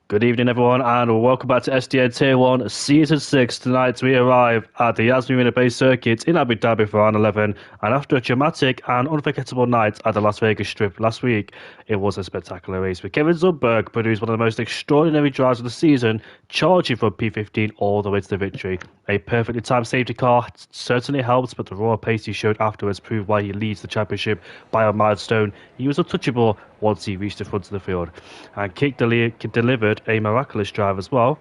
Good evening, everyone, and welcome back to SDN Tier 1, Season 6. Tonight, we arrive at the Yas Marina Bay Circuit in Abu Dhabi for round 11. And after a dramatic and unforgettable night at the Las Vegas Strip last week, it was a spectacular race with Kevin Zundberg produced one of the most extraordinary drives of the season, charging from P15 all the way to the victory. A perfectly timed safety car certainly helps, but the raw pace he showed afterwards proved why he leads the championship by a milestone. He was untouchable once he reached the front of the field. And delivered a miraculous drive as well.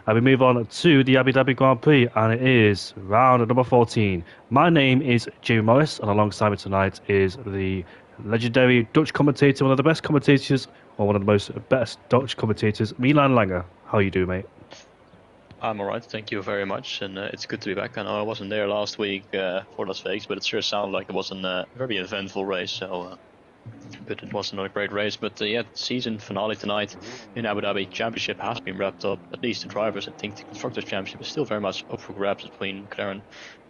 And we move on to the Abu Dhabi Grand Prix, and it is round number 14. My name is Jamie Morris, and alongside me tonight is the legendary Dutch commentator, one of the best commentators, or one of the most best Dutch commentators, Milan Langer. How are you doing, mate? I'm alright, thank you very much, and it's good to be back. I know I wasn't there last week for Las Vegas, but it sure sounded like it was a very eventful race, but it was not a great race. But yeah, season finale tonight in Abu Dhabi. Championship has been wrapped up, at least the drivers. I think the Constructors' Championship is still very much up for grabs between McLaren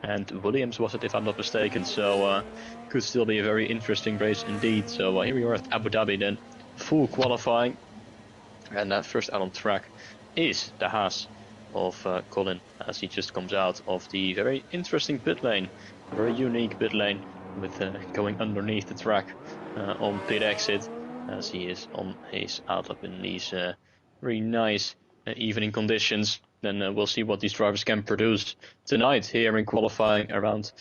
and Williams, was it, if I'm not mistaken. So could still be a very interesting race indeed. So here we are at Abu Dhabi then, full qualifying, and first out on track is the Haas of Colin, as he just comes out of the very interesting pit lane, very unique pit lane, with going underneath the track on pit exit, as he is on his outlap in these very nice evening conditions. Then we'll see what these drivers can produce tonight here in qualifying around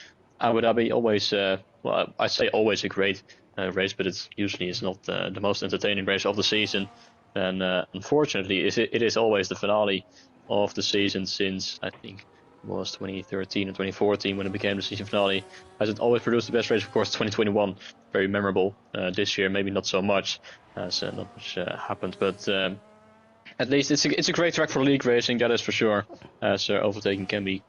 Abu Dhabi. Always, well, I say always a great race, but it's usually is not the most entertaining race of the season. And unfortunately, it is always the finale of the season since I think it was 2013 and 2014 when it became the season finale. Has it always produced the best race? Of course, 2021 very memorable. This year maybe not so much, as not much happened, but at least it's a great track for league racing, that is for sure. As overtaking can be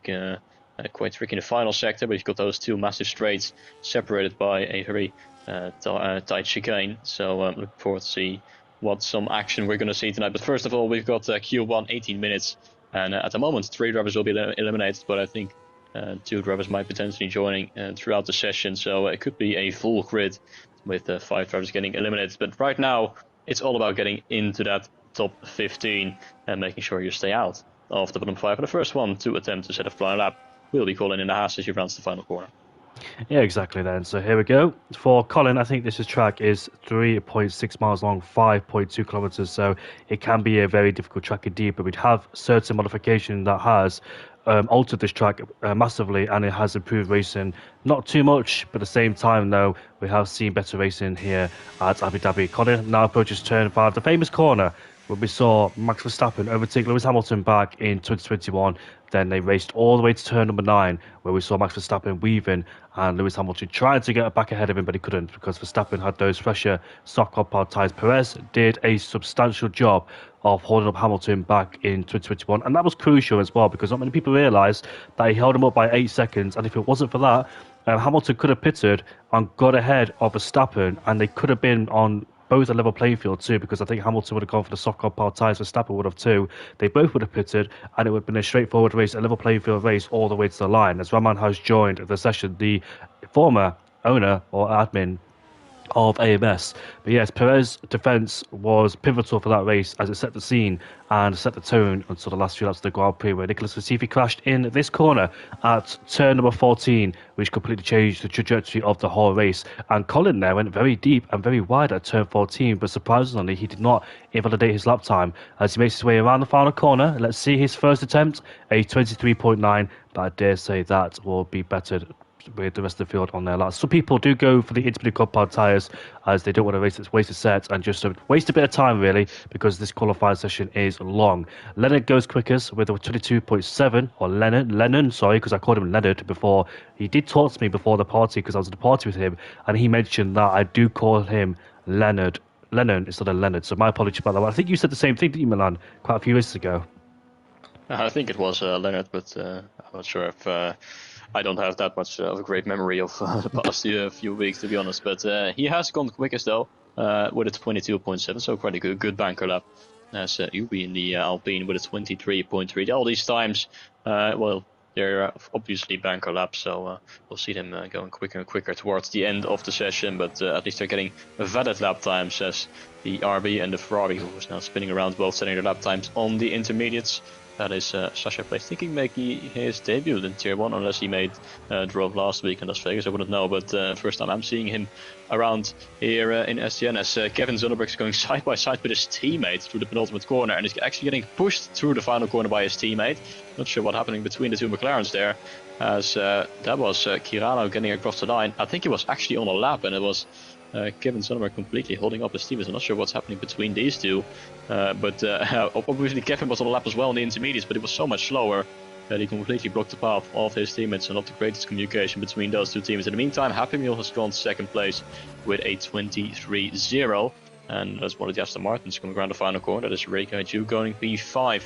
quite tricky in the final sector, but you've got those two massive straights separated by a very tight chicane. So looking forward to see what some action we're going to see tonight. But first of all, we've got Q1 18 minutes, and at the moment 3 drivers will be eliminated, but I think 2 drivers might potentially joining throughout the session, so it could be a full grid with 5 drivers getting eliminated. But right now it's all about getting into that top 15 and making sure you stay out of the bottom 5. And the first one to attempt to set a flying lap will be Colin in the Haas as he runs the final corner. Yeah, exactly then. So here we go. For Colin, I think this track is 3.6 miles long, 5.2 kilometers. So it can be a very difficult track indeed, but we'd have certain modification that has altered this track massively, and it has improved racing. Not too much, but at the same time, though, we have seen better racing here at Abu Dhabi. Colin now approaches turn 5, the famous corner where we saw Max Verstappen overtake Lewis Hamilton back in 2021. Then they raced all the way to turn number 9, where we saw Max Verstappen weaving and Lewis Hamilton trying to get back ahead of him, but he couldn't because Verstappen had those fresher soft compound tyres. Perez did a substantial job of holding up Hamilton back in 2021, and that was crucial as well because not many people realise that he held him up by 8 seconds, and if it wasn't for that, Hamilton could have pitted and got ahead of Verstappen, and they could have been on both a level playing field too, because I think Hamilton would have gone for the soft compound tyres, Verstappen would have too. They both would have pitted, and it would have been a straightforward race, a level playing field race all the way to the line. As Rahman has joined the session, the former owner or admin of AMS. But yes, Perez's defence was pivotal for that race as it set the scene and set the tone until the last few laps of the Grand Prix, where Nicholas Latifi crashed in this corner at turn number 14, which completely changed the trajectory of the whole race. And Colin there went very deep and very wide at turn 14, but surprisingly he did not invalidate his lap time as he makes his way around the final corner. Let's see his first attempt, a 23.9, but I dare say that will be bettered with the rest of the field on their laps. Some people do go for the intermediate compound tyres as they don't want to waste a set and just waste a bit of time really, because this qualifying session is long. Leonard goes quickest with a 22.7, or Lennon, sorry, because I called him Leonard before. He did talk to me before the party because I was at the party with him, and he mentioned that I do call him Lennon instead of Leonard, so my apologies about that. I think you said the same thing, didn't you, Milan, quite a few years ago? I think it was Leonard, but I'm not sure if I don't have that much of a great memory of the past few weeks, to be honest. But he has gone quickest though, with a 22.7, so quite a good banker lap. As Ubi in the Alpine with a 23.3. All these times, well, they're obviously banker laps, so we'll see them going quicker and quicker towards the end of the session, but at least they're getting valid lap times, as the RB and the Ferrari, who is now spinning around, both setting their lap times on the intermediates. That is Sasha Place thinking making his debut in Tier 1, unless he made drove last week in Las Vegas, I wouldn't know, but first time I'm seeing him around here in SDN, as Kevin Zonnebrecht is going side by side with his teammate through the penultimate corner, and is actually getting pushed through the final corner by his teammate. Not sure what's happening between the two McLarens there, as that was Kirano getting across the line. I think he was actually on a lap, and it was Kevin Zonnebrecht completely holding up his team. I'm not sure what's happening between these two, but obviously Kevin was on a lap as well in the intermediates, but it was so much slower that he completely blocked the path of his teammates, so not the greatest communication between those two teams. In the meantime, Happy Meal has gone second place with a 23.0, and that's one of the Aston Martins coming around the final corner. That is Reika Ju going P5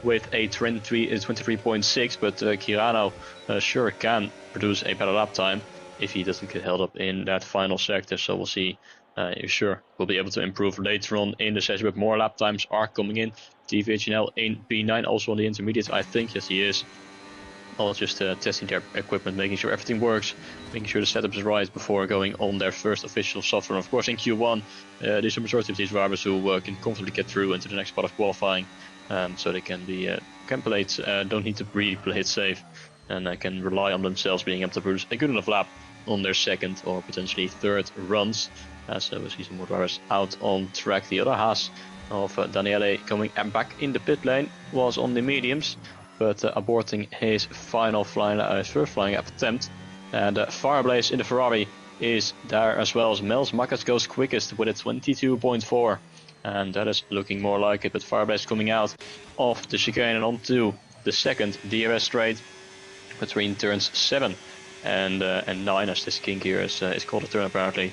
with a 23.6, but Kirano sure can produce a better lap time if he doesn't get held up in that final sector. So we'll see. Sure, we'll be able to improve later on in the session, but more lap times are coming in. DVHNL in P9, also on the intermediate, I think. Yes, he is. All just testing their equipment, making sure everything works, making sure the setup is right before going on their first official soft run. Of course, in Q1, there's a majority of these drivers who can comfortably get through into the next part of qualifying, so they can play it, don't need to really play it safe, and can rely on themselves being able to produce a good enough lap on their second or potentially third runs. So we see some more drivers out on track. The other Haas of Daniele coming back in the pit lane was on the mediums, but aborting his first flying lap attempt. And Fireblaze in the Ferrari is there as well, as Mels Makas goes quickest with a 22.4, and that is looking more like it. But Fireblaze coming out of the chicane and onto the second DRS straight between turns 7 and 9, as this kink here is called a turn apparently.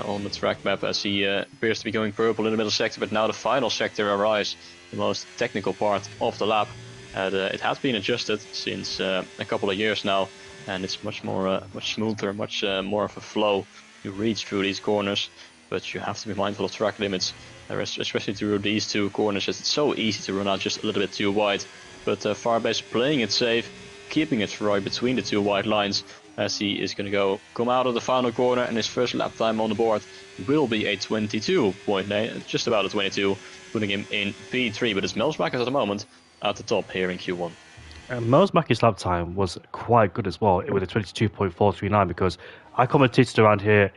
On the track map, as he appears to be going purple in the middle sector, but now the final sector arrives, the most technical part of the lap. It has been adjusted since a couple of years now, and it's much smoother, much more of a flow to reach through these corners. But you have to be mindful of track limits, especially through these two corners, as it's so easy to run out just a little bit too wide. But Firebase playing it safe, keeping it right between the two white lines, as he is going to come out of the final corner, and his first lap time on the board will be a 22.9, just about a 22, putting him in P3. But it's Mels Makas at the moment at the top here in Q1. Mels Makas' lap time was quite good as well, with a 22.439, because I commentated around here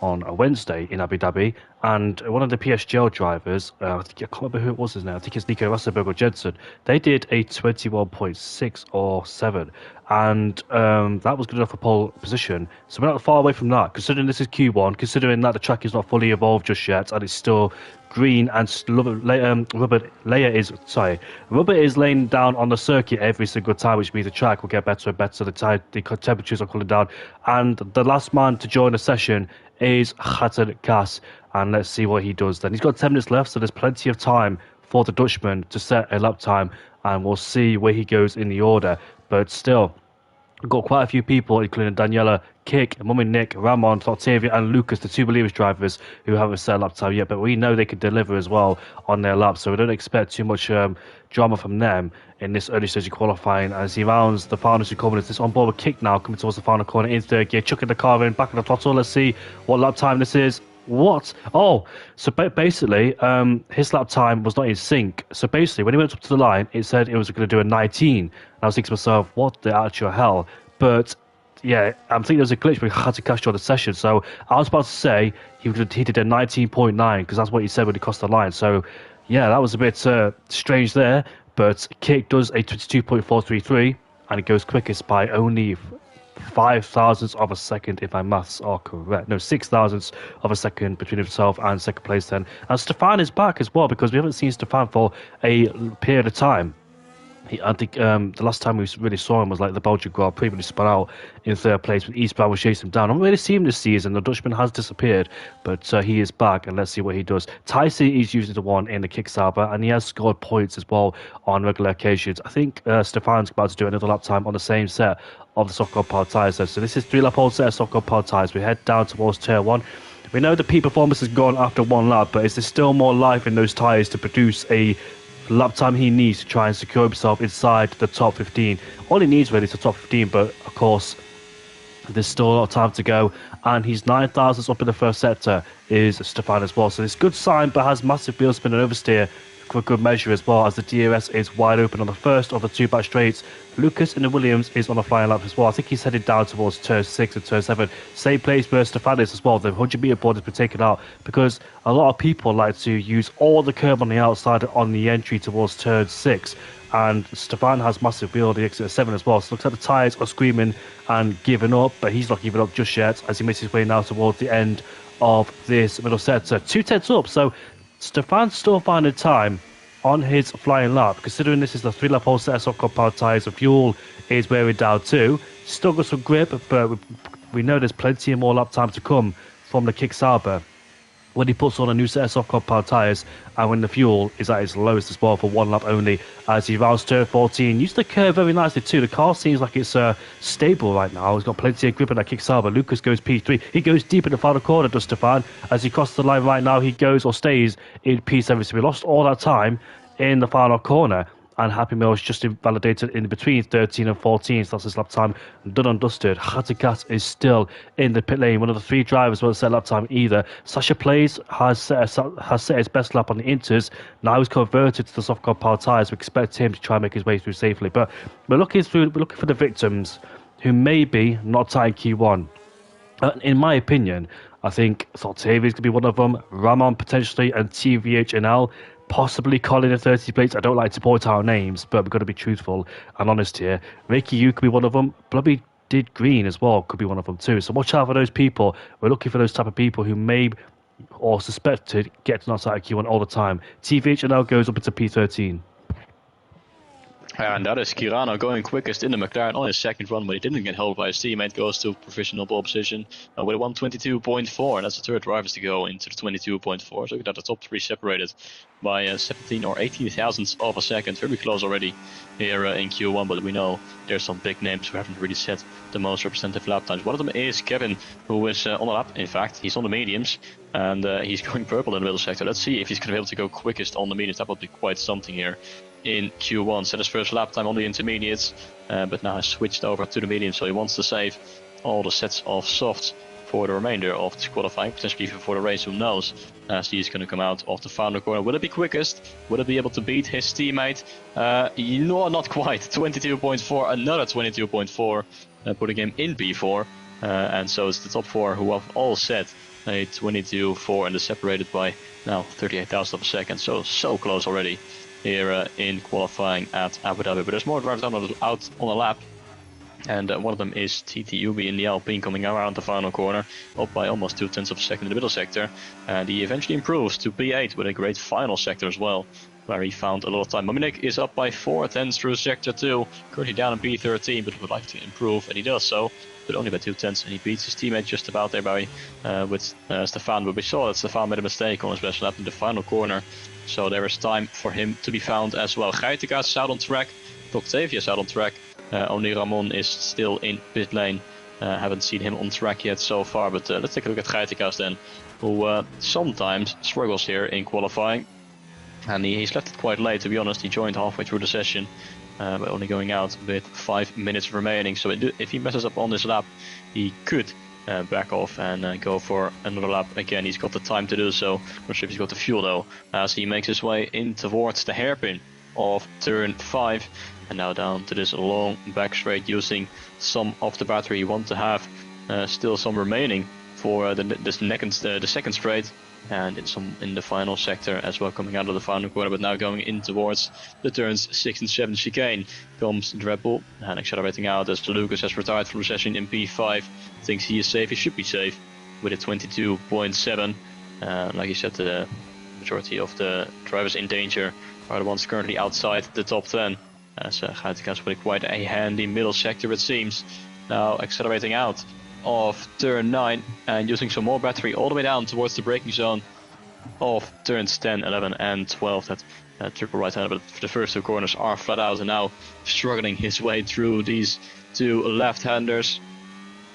on a Wednesday in Abu Dhabi, and one of the PSGL drivers, I can't remember who it was now, I think it's Nico Rosberg or Jensen, they did a 21.6 or 7, and that was good enough for pole position. So we're not far away from that, considering this is Q1, considering that the track is not fully evolved just yet, and it's still green, and rubber is laying down on the circuit every single time, which means the track will get better and better, the temperatures are cooling down, and the last man to join the session is Hatton Kass, and let's see what he does then. He's got 10 minutes left, so there's plenty of time for the Dutchman to set a lap time, and we'll see where he goes in the order. But still, we've got quite a few people, including Daniela, Kick, Mummy Nick, Ramon, Octavia, and Lucas, the two Believers drivers, who haven't set a lap time yet, but we know they can deliver as well on their laps, so we don't expect too much drama from them in this early stage of qualifying. As he rounds the final two corners, this on board with Kick now, coming towards the final corner in third gear, chucking the car in, back on the throttle. Let's see what lap time this is. What? Oh, so basically, his lap time was not in sync. So basically, when he went up to the line, it said it was going to do a 19. And I was thinking to myself, what the actual hell? But yeah, I'm thinking there was a glitch, but he had to cash on the session. So I was about to say he did a 19.9, because that's what he said when he crossed the line. So yeah, that was a bit strange there. But Kick does a 22.433, and it goes quickest by only 5 thousandths of a second, if my maths are correct. No, 6 thousandths of a second between himself and second place then. And Stefan is back as well, because we haven't seen Stefan for a period of time. I think the last time we really saw him was like the Belgian Grand Prix, when he spun out in third place when Eastbound was chasing him down. I haven't really seen him this season. The Dutchman has disappeared, but he is back, and let's see what he does. Tyson is usually the one in the Kick Sauber, and he has scored points as well on regular occasions. I think Stefan's about to do another lap time on the same set of the soft powered tyres. So this is 3-lap-old set of soft powered tyres. We head down towards Tier 1. We know the peak performance has gone after one lap, but is there still more life in those tyres to produce a lap time he needs to try and secure himself inside the top 15. All he needs really is the top 15, but of course, there's still a lot of time to go, and he's 9,000 up in the first sector is Stefan as well. So it's good sign, but has massive wheel spin and oversteer for good measure as well, as the DRS is wide open on the first of the two back straights. Lucas in the Williams is on a flying lap as well. I think he's headed down towards turn 6 and turn 7. Same place where Stefan is as well. The 100-meter board has been taken out because a lot of people like to use all the curb on the outside on the entry towards turn 6. And Stefan has massive wheel on the exit at 7 as well. So looks like the tyres are screaming and giving up, but he's not giving up just yet as he makes his way now towards the end of this middle sector. 2/10 up, so Stefan's still finding time on his flying lap, considering this is the 3-lap whole set of soft compound tyres. The fuel is wearing down too. Still got some grip, but we know there's plenty more lap time to come from the Kick Sauber when he puts on a new set of soft compound tyres and when the fuel is at its lowest as well for 1 lap only as he rounds turn 14. Used the curve very nicely too. The car seems like it's stable right now. He's got plenty of grip in that Kick Sauber. Lucas goes P3. He goes deep in the final corner, does Stefan. As he crosses the line right now, he goes or stays in P7. So we lost all that time in the final corner, and Happy Meal's just invalidated in between 13 and 14, so that's his lap time done and dusted. Hattegas is still in the pit lane. One of the 3 drivers won't set lap time either. Sasha Plays has set his best lap on the Inters. Now he's converted to the soft compound tyres. We expect him to try and make his way through safely. But we're looking for the victims who may be not tying Q1. In my opinion, I think Saltavi's going to be one of them. Ramon potentially, and TVHNL. Possibly Colin in 30 plates. I don't like to point out names, but we've got to be truthful and honest here. Reiki Yu could be one of them. Blubby Did Green as well could be one of them too. So watch out for those people. We're looking for those type of people who may or suspected get to outside Q1 all the time. TVHNL goes up into P13. And that is Kirano going quickest in the McLaren on his second run, but he didn't get held by his teammate. Goes to provisional pole position with a 1:22.4, and that's the third drivers to go into the 22.4. So look at the top 3 separated by 17 or 18 thousandths of a second. Very close already here in Q1, but we know there's some big names who haven't really set the most representative lap times. One of them is Kevin, who is on the lap. In fact, he's on the mediums, and he's going purple in the middle sector. Let's see if he's going to be able to go quickest on the mediums. That would be quite something here in Q1. Set his first lap time on the intermediates, but now has switched over to the medium, so he wants to save all the sets of softs for the remainder of this qualifying, potentially even for the race, who knows, as he's going to come out of the final corner. Will it be quickest? Will it be able to beat his teammate? No, not quite. 22.4, another 22.4, putting him in P4, and so it's the top 4 who have all set a 22.4, and is separated by now 38 thousandths of a second, so close already here in qualifying at Abu Dhabi. But there's more drivers out on the lap, and one of them is TT Ubi in the Alpine, coming around the final corner, up by almost 0.2 of a second in the middle sector, and he eventually improves to P8 with a great final sector as well, where he found a lot of time. Maminek is up by 4/10 through sector 2, currently down in P13, but would like to improve, and he does so, but only by 0.2, and he beats his teammate just about there by with Stefan. But we saw that Stefan made a mistake on his best lap in the final corner, so there is time for him to be found as well. Geitega's is out on track, Octavia's out on track, only Ramon is still in pit lane. Haven't seen him on track yet so far, but let's take a look at Geitega's then, who sometimes struggles here in qualifying. And he's left it quite late, to be honest. He joined halfway through the session, but only going out with 5 minutes remaining. So if he messes up on this lap, he could back off and go for another lap again. He's got the time to do so. Not sure if he's got the fuel though, as he makes his way in towards the hairpin of turn 5, and now down to this long back straight, using some of the battery. You want to have still some remaining for the second straight, and in the final sector as well, coming out of the final corner, but now going in towards the turns 6 and 7 chicane comes Red Bull, and accelerating out as Lucas has retired from the session in P5. Thinks he is safe. He should be safe with a 22.7. Like you said, the majority of the drivers in danger are the ones currently outside the top 10, as Geitega's with quite a handy middle sector, it seems. Now accelerating out of turn 9 and using some more battery all the way down towards the braking zone of turns 10, 11 and 12. That triple right-hander, but the first 2 corners are flat out, and now struggling his way through these 2 left-handers.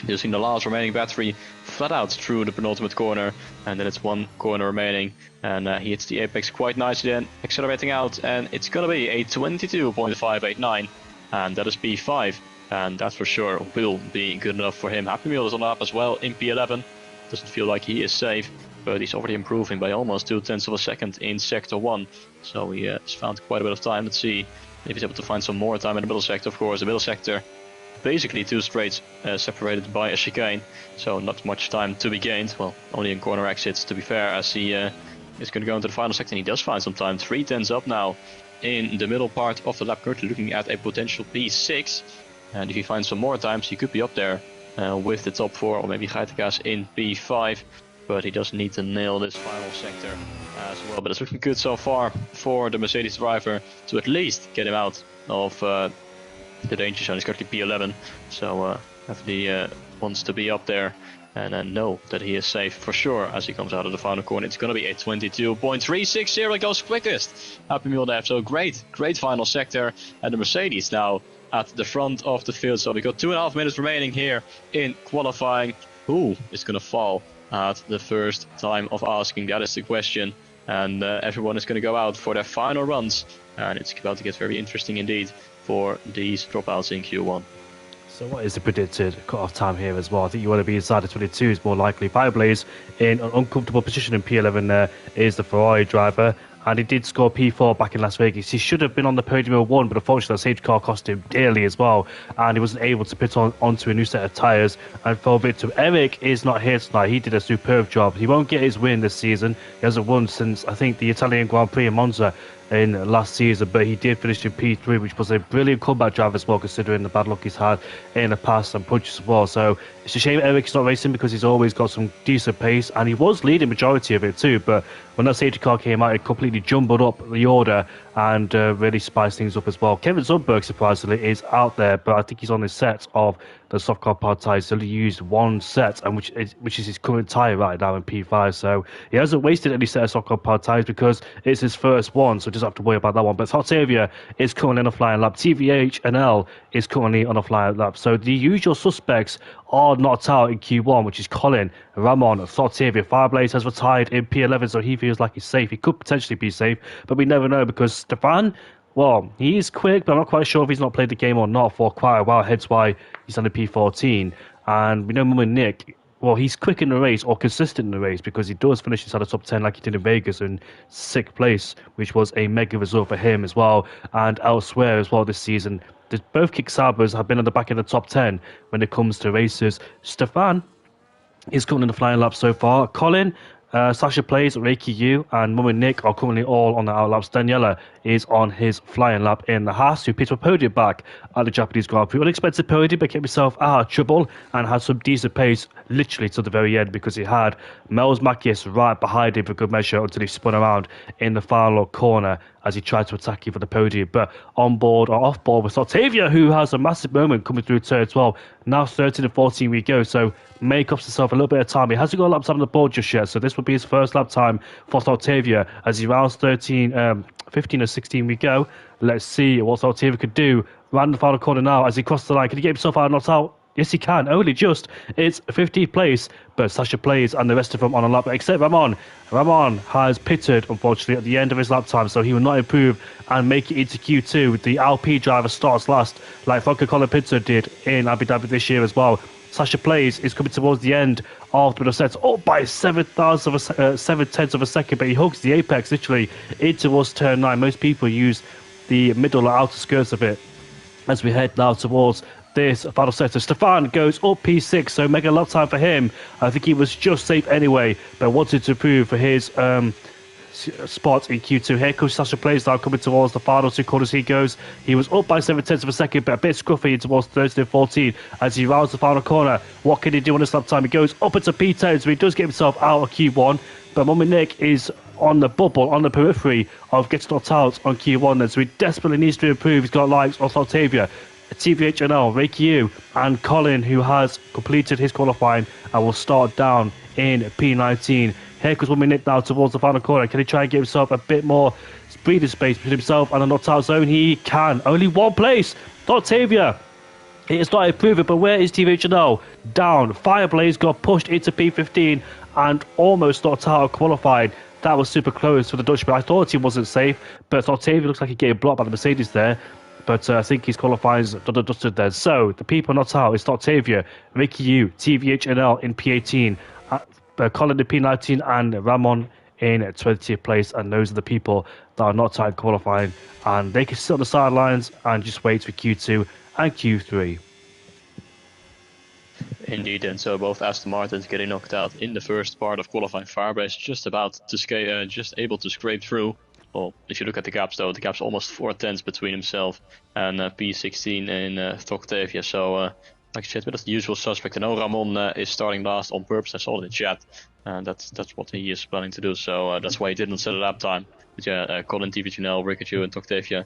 Using the last remaining battery flat out through the penultimate corner, and then it's one corner remaining, and he hits the apex quite nicely then, accelerating out, and it's gonna be a 22.589, and that is P5, and that for sure will be good enough for him. Happy Meal is on the up as well in P11. Doesn't feel like he is safe, but he's already improving by almost 0.2 of a second in sector 1, so he has found quite a bit of time. Let's see if he's able to find some more time in the middle sector. Of course, the middle sector basically two straights separated by a chicane, so not much time to be gained. Well, only in corner exits, to be fair, as he is going to go into the final sector, and he does find some time. 3/10 up now in the middle part of the lap, currently looking at a potential P6, and if he finds some more times, he could be up there with the top 4, or maybe Geitekas in P5, but he does need to nail this final sector as well. But it's looking good so far for the Mercedes driver to at least get him out of the danger zone. Is currently P11, so definitely wants to be up there and then know that he is safe for sure as he comes out of the final corner. It's going to be a 22.360. It goes quickest. Happy Meal there. So great final sector, and the Mercedes now at the front of the field. So we got 2.5 minutes remaining here in qualifying. Who is going to fall at the first time of asking? That is the question, and everyone is going to go out for their final runs, and it's about to get very interesting indeed for these dropouts in Q1. So what is the predicted cut-off time here as well? I think you want to be inside the 22 is more likely. Fireblaze in an uncomfortable position in P11 there is the Ferrari driver, and he did score P4 back in Las Vegas. He should have been on the podium at 1, but unfortunately the safety car cost him dearly as well, and he wasn't able to pit onto a new set of tyres and fell victim. Eric is not here tonight. He did a superb job. He won't get his win this season. He hasn't won since, I think, the Italian Grand Prix in Monza in last season, but he did finish in P3, which was a brilliant comeback drive as well, considering the bad luck he's had in the past and punches as well. So it's a shame Eric's not racing, because he's always got some decent pace, and he was leading majority of it too, but when that safety car came out, it completely jumbled up the order and really spiced things up as well. Kevin Zundberg, surprisingly, is out there, but I think he's on his set of the soft car pod tyres. He's only used one set, and which is his current tyre right now in P5. So he hasn't wasted any set of soft car pod tyres because it's his first one, so doesn't have to worry about that one. But Octavia is currently on a flying lap. TVH and L is currently on a flying lap. So the usual suspects are knocked out in Q1, which is Colin, Ramon, Octavia. Fireblaze has retired in P11, so he feels like he's safe. He could potentially be safe, but we never know, because Stefan, well, he is quick, but I'm not quite sure if he's not played the game or not for quite a while, hence why he's on the P14. And we know Mummy Nick, well, he's quick in the race, or consistent in the race, because he does finish inside the top 10 like he did in Vegas in 6th place, which was a mega result for him as well, and elsewhere as well this season. Both Kick Sabers have been at the back of the top 10 when it comes to races. Stefan is currently in the flying lap so far. Colin, Sasha Plays, Reiki Yu, and Mum and Nick are currently all on the out laps. Daniela is on his flying lap in the Haas, who picked up a podium back at the Japanese Grand Prix. Unexpected podium, but kept himself out of trouble and had some decent pace literally to the very end, because he had Mels Macias right behind him for good measure until he spun around in the final corner as he tried to attack him for the podium. But on board or off board with Octavia, who has a massive moment coming through turn 12. Now 13 and 14 we go, so make up himself a little bit of time. He hasn't got a lap time on the board just yet, so this will be his first lap time for Octavia as he rounds 15 and 16 we go. Let's see what Octavia could do. Round the final corner now as he crosses the line. Can he get himself out and not out? Yes, he can. Only just. It's 15th place, but Sasha Plays and the rest of them on a lap, except Ramon. Ramon has pitted, unfortunately, at the end of his lap time, so he will not improve and make it into Q2. The LP driver starts last, like Franco Colapinto did in Abu Dhabi this year as well. Sasha Plays is coming towards the end of the middle sets, up by 7/10 of a second, but he hugs the apex literally in towards turn 9. Most people use the middle or outer skirts of it as we head now towards this final sector. Stefan goes up P6, so mega lap time for him. I think he was just safe anyway, but wanted to prove for his spot in Q2. Here comes Sasha Plays now coming towards the final two corners. He goes. He was up by 7/10 of a second, but a bit scruffy towards 13 and 14 as he rounds the final corner. What can he do on this lap time? He goes up into P10, so he does get himself out of Q1, but Mummy Nick is on the bubble, on the periphery of getting knocked out on Q1 then, so he desperately needs to improve. He's got likes of Octavia, TVHNL, Reiki Yu, and Colin, who has completed his qualifying and will start down in P19. Here comes 1 minute now towards the final corner. Can he try and give himself a bit more breathing space between himself and the knocked out zone? He can. Only one place. Octavia It started improving, but where is TVHNL? Down. Fireblaze got pushed into P15 and almost knocked out of qualifying. That was super close for the Dutchman. I thought he wasn't safe, but Octavia looks like he's getting blocked by the Mercedes there. But I think his qualifying's dusted there. So the people knocked out is Octavia, Ricky Yu, TVHNL in P18, Colin in P19, and Ramon in 20th place. And those are the people that are knocked out in qualifying. And they can sit on the sidelines and just wait for Q2 and Q3. Indeed, and so both Aston Martins getting knocked out in the first part of qualifying. Firebase just about to just able to scrape through. Well, if you look at the gaps though, the gap's almost 4 tenths between himself and P16 and Octavia. So, like I said, but that's the usual suspect. I know Ramon is starting last on purpose. I saw it in chat, and that's what he is planning to do. So that's why he didn't set a lap time. But yeah, Colin, TVGNL, Rikachu, and Octavia,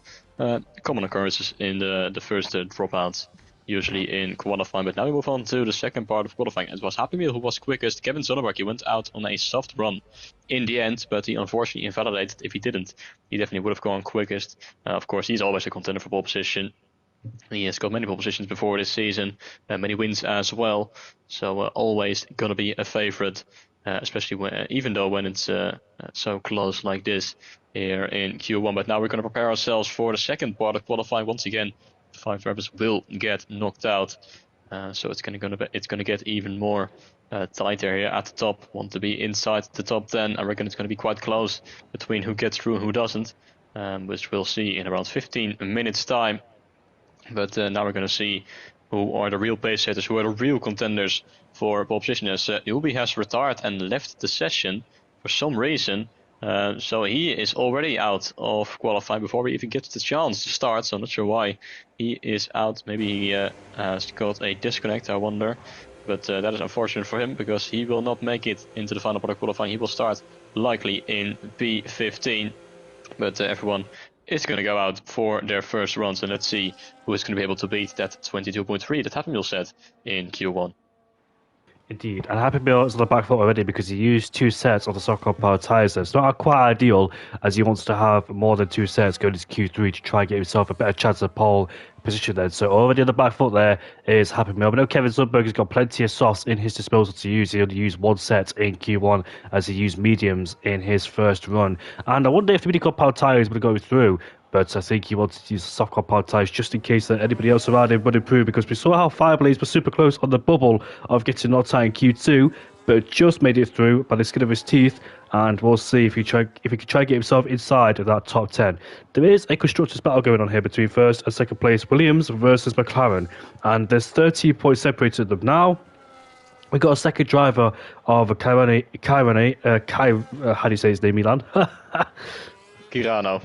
common occurrences in the first dropouts, usually in qualifying. But now we move on to the second part of qualifying. It was Happy Meal who was quickest. Kevin Zonneberg, he went out on a soft run in the end, but he unfortunately invalidated. If he didn't, he definitely would have gone quickest. Of course, he's always a contender for pole position. He has got many pole positions before this season, many wins as well. So always going to be a favorite, especially even though when it's so close like this here in Q1. But now we're going to prepare ourselves for the second part of qualifying. Once again, 5 drivers will get knocked out, so it's going to get even more tighter here at the top. Want to be inside the top 10. I reckon it's going to be quite close between who gets through and who doesn't, which we'll see in around 15 minutes time. But now we're going to see who are the real pace setters, who are the real contenders for pole position. As Ilby has retired and left the session for some reason. So he is already out of qualifying before we even get the chance to start. So I'm not sure why he is out. Maybe he has got a disconnect, I wonder. But that is unfortunate for him, because he will not make it into the final part of qualifying. He will start likely in P15. But everyone is going to go out for their first runs. And let's see who is going to be able to beat that 22.3 that Happy Meal set in Q1. Indeed, and Happy Meal is on the back foot already because he used 2 sets of the soft power tyres. It's not quite ideal, as he wants to have more than 2 sets going into Q3 to try and get himself a better chance of pole position then. So already on the back foot there is Happy Meal. But no, Kevin Sundberg has got plenty of softs in his disposal to use. He only used 1 set in Q1 as he used mediums in his first run. And I wonder if the medium power tyres would go through. But I think he wanted to use soft compound tyres just in case that anybody else around him would improve, because we saw how Fireblaze was super close on the bubble of getting knocked out in Q2, but just made it through by the skin of his teeth. And we'll see if he can try and get himself inside of that top 10. There is a constructors battle going on here between first and second place Williams versus McLaren, and there's 30 points separated them now. We got a second driver of Kairane, how do you say his name, Milan? Kirano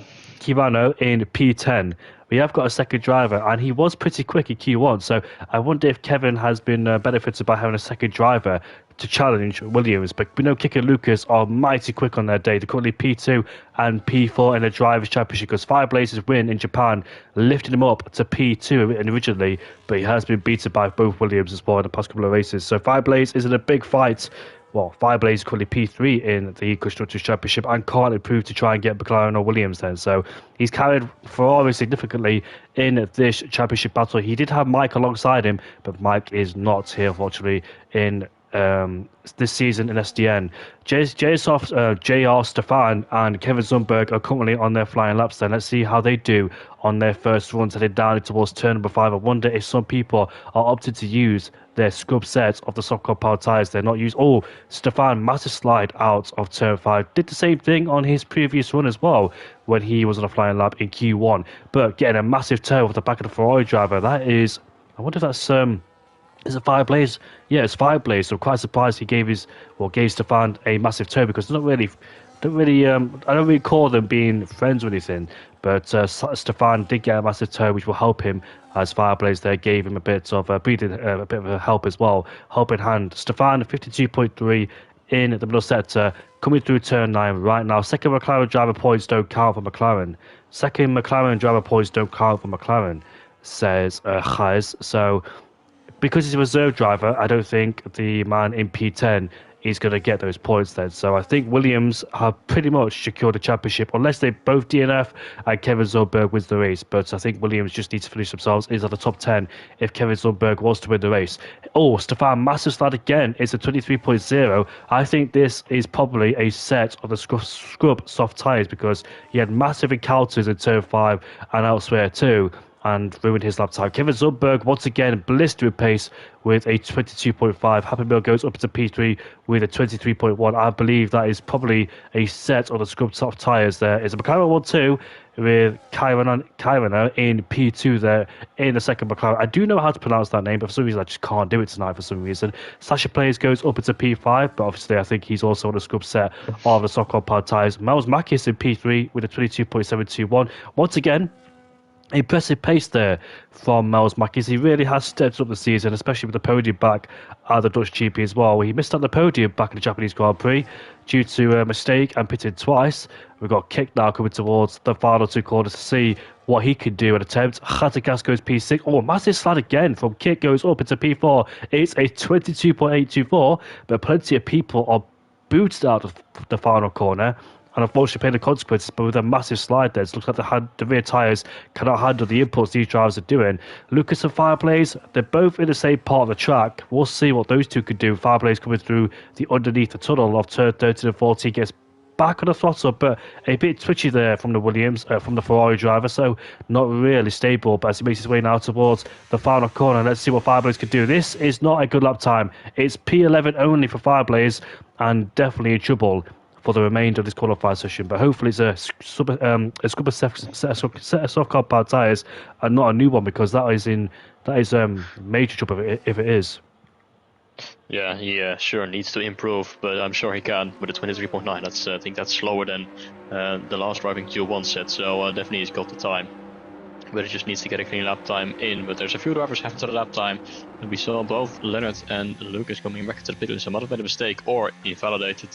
in P10. We have got a second driver, and he was pretty quick in Q1, so I wonder if Kevin has been benefited by having a second driver to challenge Williams. But we know Kiko and Lucas are mighty quick on their day. They're currently P2 and P4 in the Drivers' Championship, because Fireblazes win in Japan lifted him up to P2 originally, but he has been beaten by both Williams as well in the past couple of races. So Fireblaze is in a big fight. Well, Fireblaze is currently P3 in the Constructors' Championship and can't improve to try and get McLaren or Williams then. So he's carried Ferrari significantly in this championship battle. He did have Mike alongside him, but Mike is not here, unfortunately, in this season in SDN. JR Stefan and Kevin Zumberg are currently on their flying laps then. Let's see how they do on their first runs headed down towards turn number 5. I wonder if some people are opted to use their scrub sets of the soft powered tyres. They're not used. Oh, Stefan, massive slide out of turn 5. Did the same thing on his previous run as well when he was on a flying lap in Q1. But getting a massive toe off the back of the Ferrari driver, that is, I wonder if that's is it Fireblaze? Yeah, it's Fireblaze. So I'm quite surprised he gave Stefan a massive toe, because I don't really call them being friends or anything. But Stefan did get a massive toe, which will help him, as Fireblaze there gave him a bit of a bit of a help as well, helping hand. Stefan 52.3 in the middle sector, coming through turn 9 right now. Second McLaren driver points don't count for McLaren. Second McLaren driver points don't count for McLaren, says Chaz. So because he's a reserve driver, I don't think the man in P10 he's going to get those points then. So I think Williams have pretty much secured the championship, unless they both DNF and Kevin Zundberg wins the race. But I think Williams just needs to finish themselves inside the top 10 if Kevin Zundberg wants to win the race. Oh, Stefan, massive slide again. It's a 23.0. I think this is probably a set of the scrub soft tyres, because he had massive encounters in turn 5 and elsewhere too, and ruined his lap time. Kevin Zundberg, once again, blistering pace with a 22.5. Happy Meal goes up to P3 with a 23.1. I believe that is probably a set of the scrub soft tyres there. It's a McLaren 1-2 with Kyraner in P2 there in the second McLaren. I do know how to pronounce that name, but for some reason I just can't do it tonight for some reason. Sasha Players goes up into P5, but obviously I think he's also on the scrub set of the soft compound tyres. Miles Makis in P3 with a 22.721. Once again, impressive pace there from Miles Makis. He really has stepped up the season, especially with the podium back at the Dutch GP as well. He missed out the podium back in the Japanese Grand Prix due to a mistake and pitted twice. We've got Kick now coming towards the final 2 corners to see what he could do and attempt. Khatagas goes P6. Oh, massive slide again from Kick goes up into P4. It's a 22.824, but plenty of people are booted out of the final corner and unfortunately paying the consequences. But with a massive slide there, it looks like the rear tyres cannot handle the inputs these drivers are doing. Lucas and Fireplace, they're both in the same part of the track. We'll see what those two could do. Fireplace coming through the underneath the tunnel of turn 13 and 14, gets back on the throttle, but a bit twitchy there from the from the Ferrari driver, so not really stable. But as he makes his way now towards the final corner, let's see what Fireblaze could do. This is not a good lap time. It's P11 only for Fireblaze, and definitely in trouble for the remainder of this qualifying session. But hopefully it's a set of soft compound tyres and not a new one, because that is major trouble if it is. Yeah, he sure needs to improve, but I'm sure he can with a 23.9. That's I think that's slower than the last driving Q1 set, so definitely he's got the time. But he just needs to get a clean lap time in. But there's a few drivers after the lap time, and we saw both Leonard and Lucas coming back to the pit with some other made a mistake or invalidated.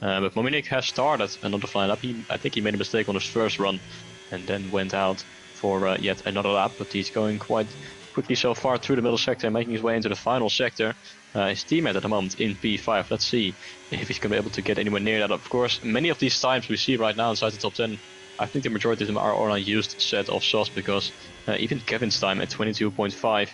But Mominic has started another flying lap. I think he made a mistake on his first run and then went out for yet another lap, but he's going quite quickly so far through the middle sector, making his way into the final sector. His teammate at the moment in P5. Let's see if he's going to be able to get anywhere near that. Of course, many of these times we see right now inside the top 10, I think the majority of them are on a used set of softs, because even Kevin's time at 22.5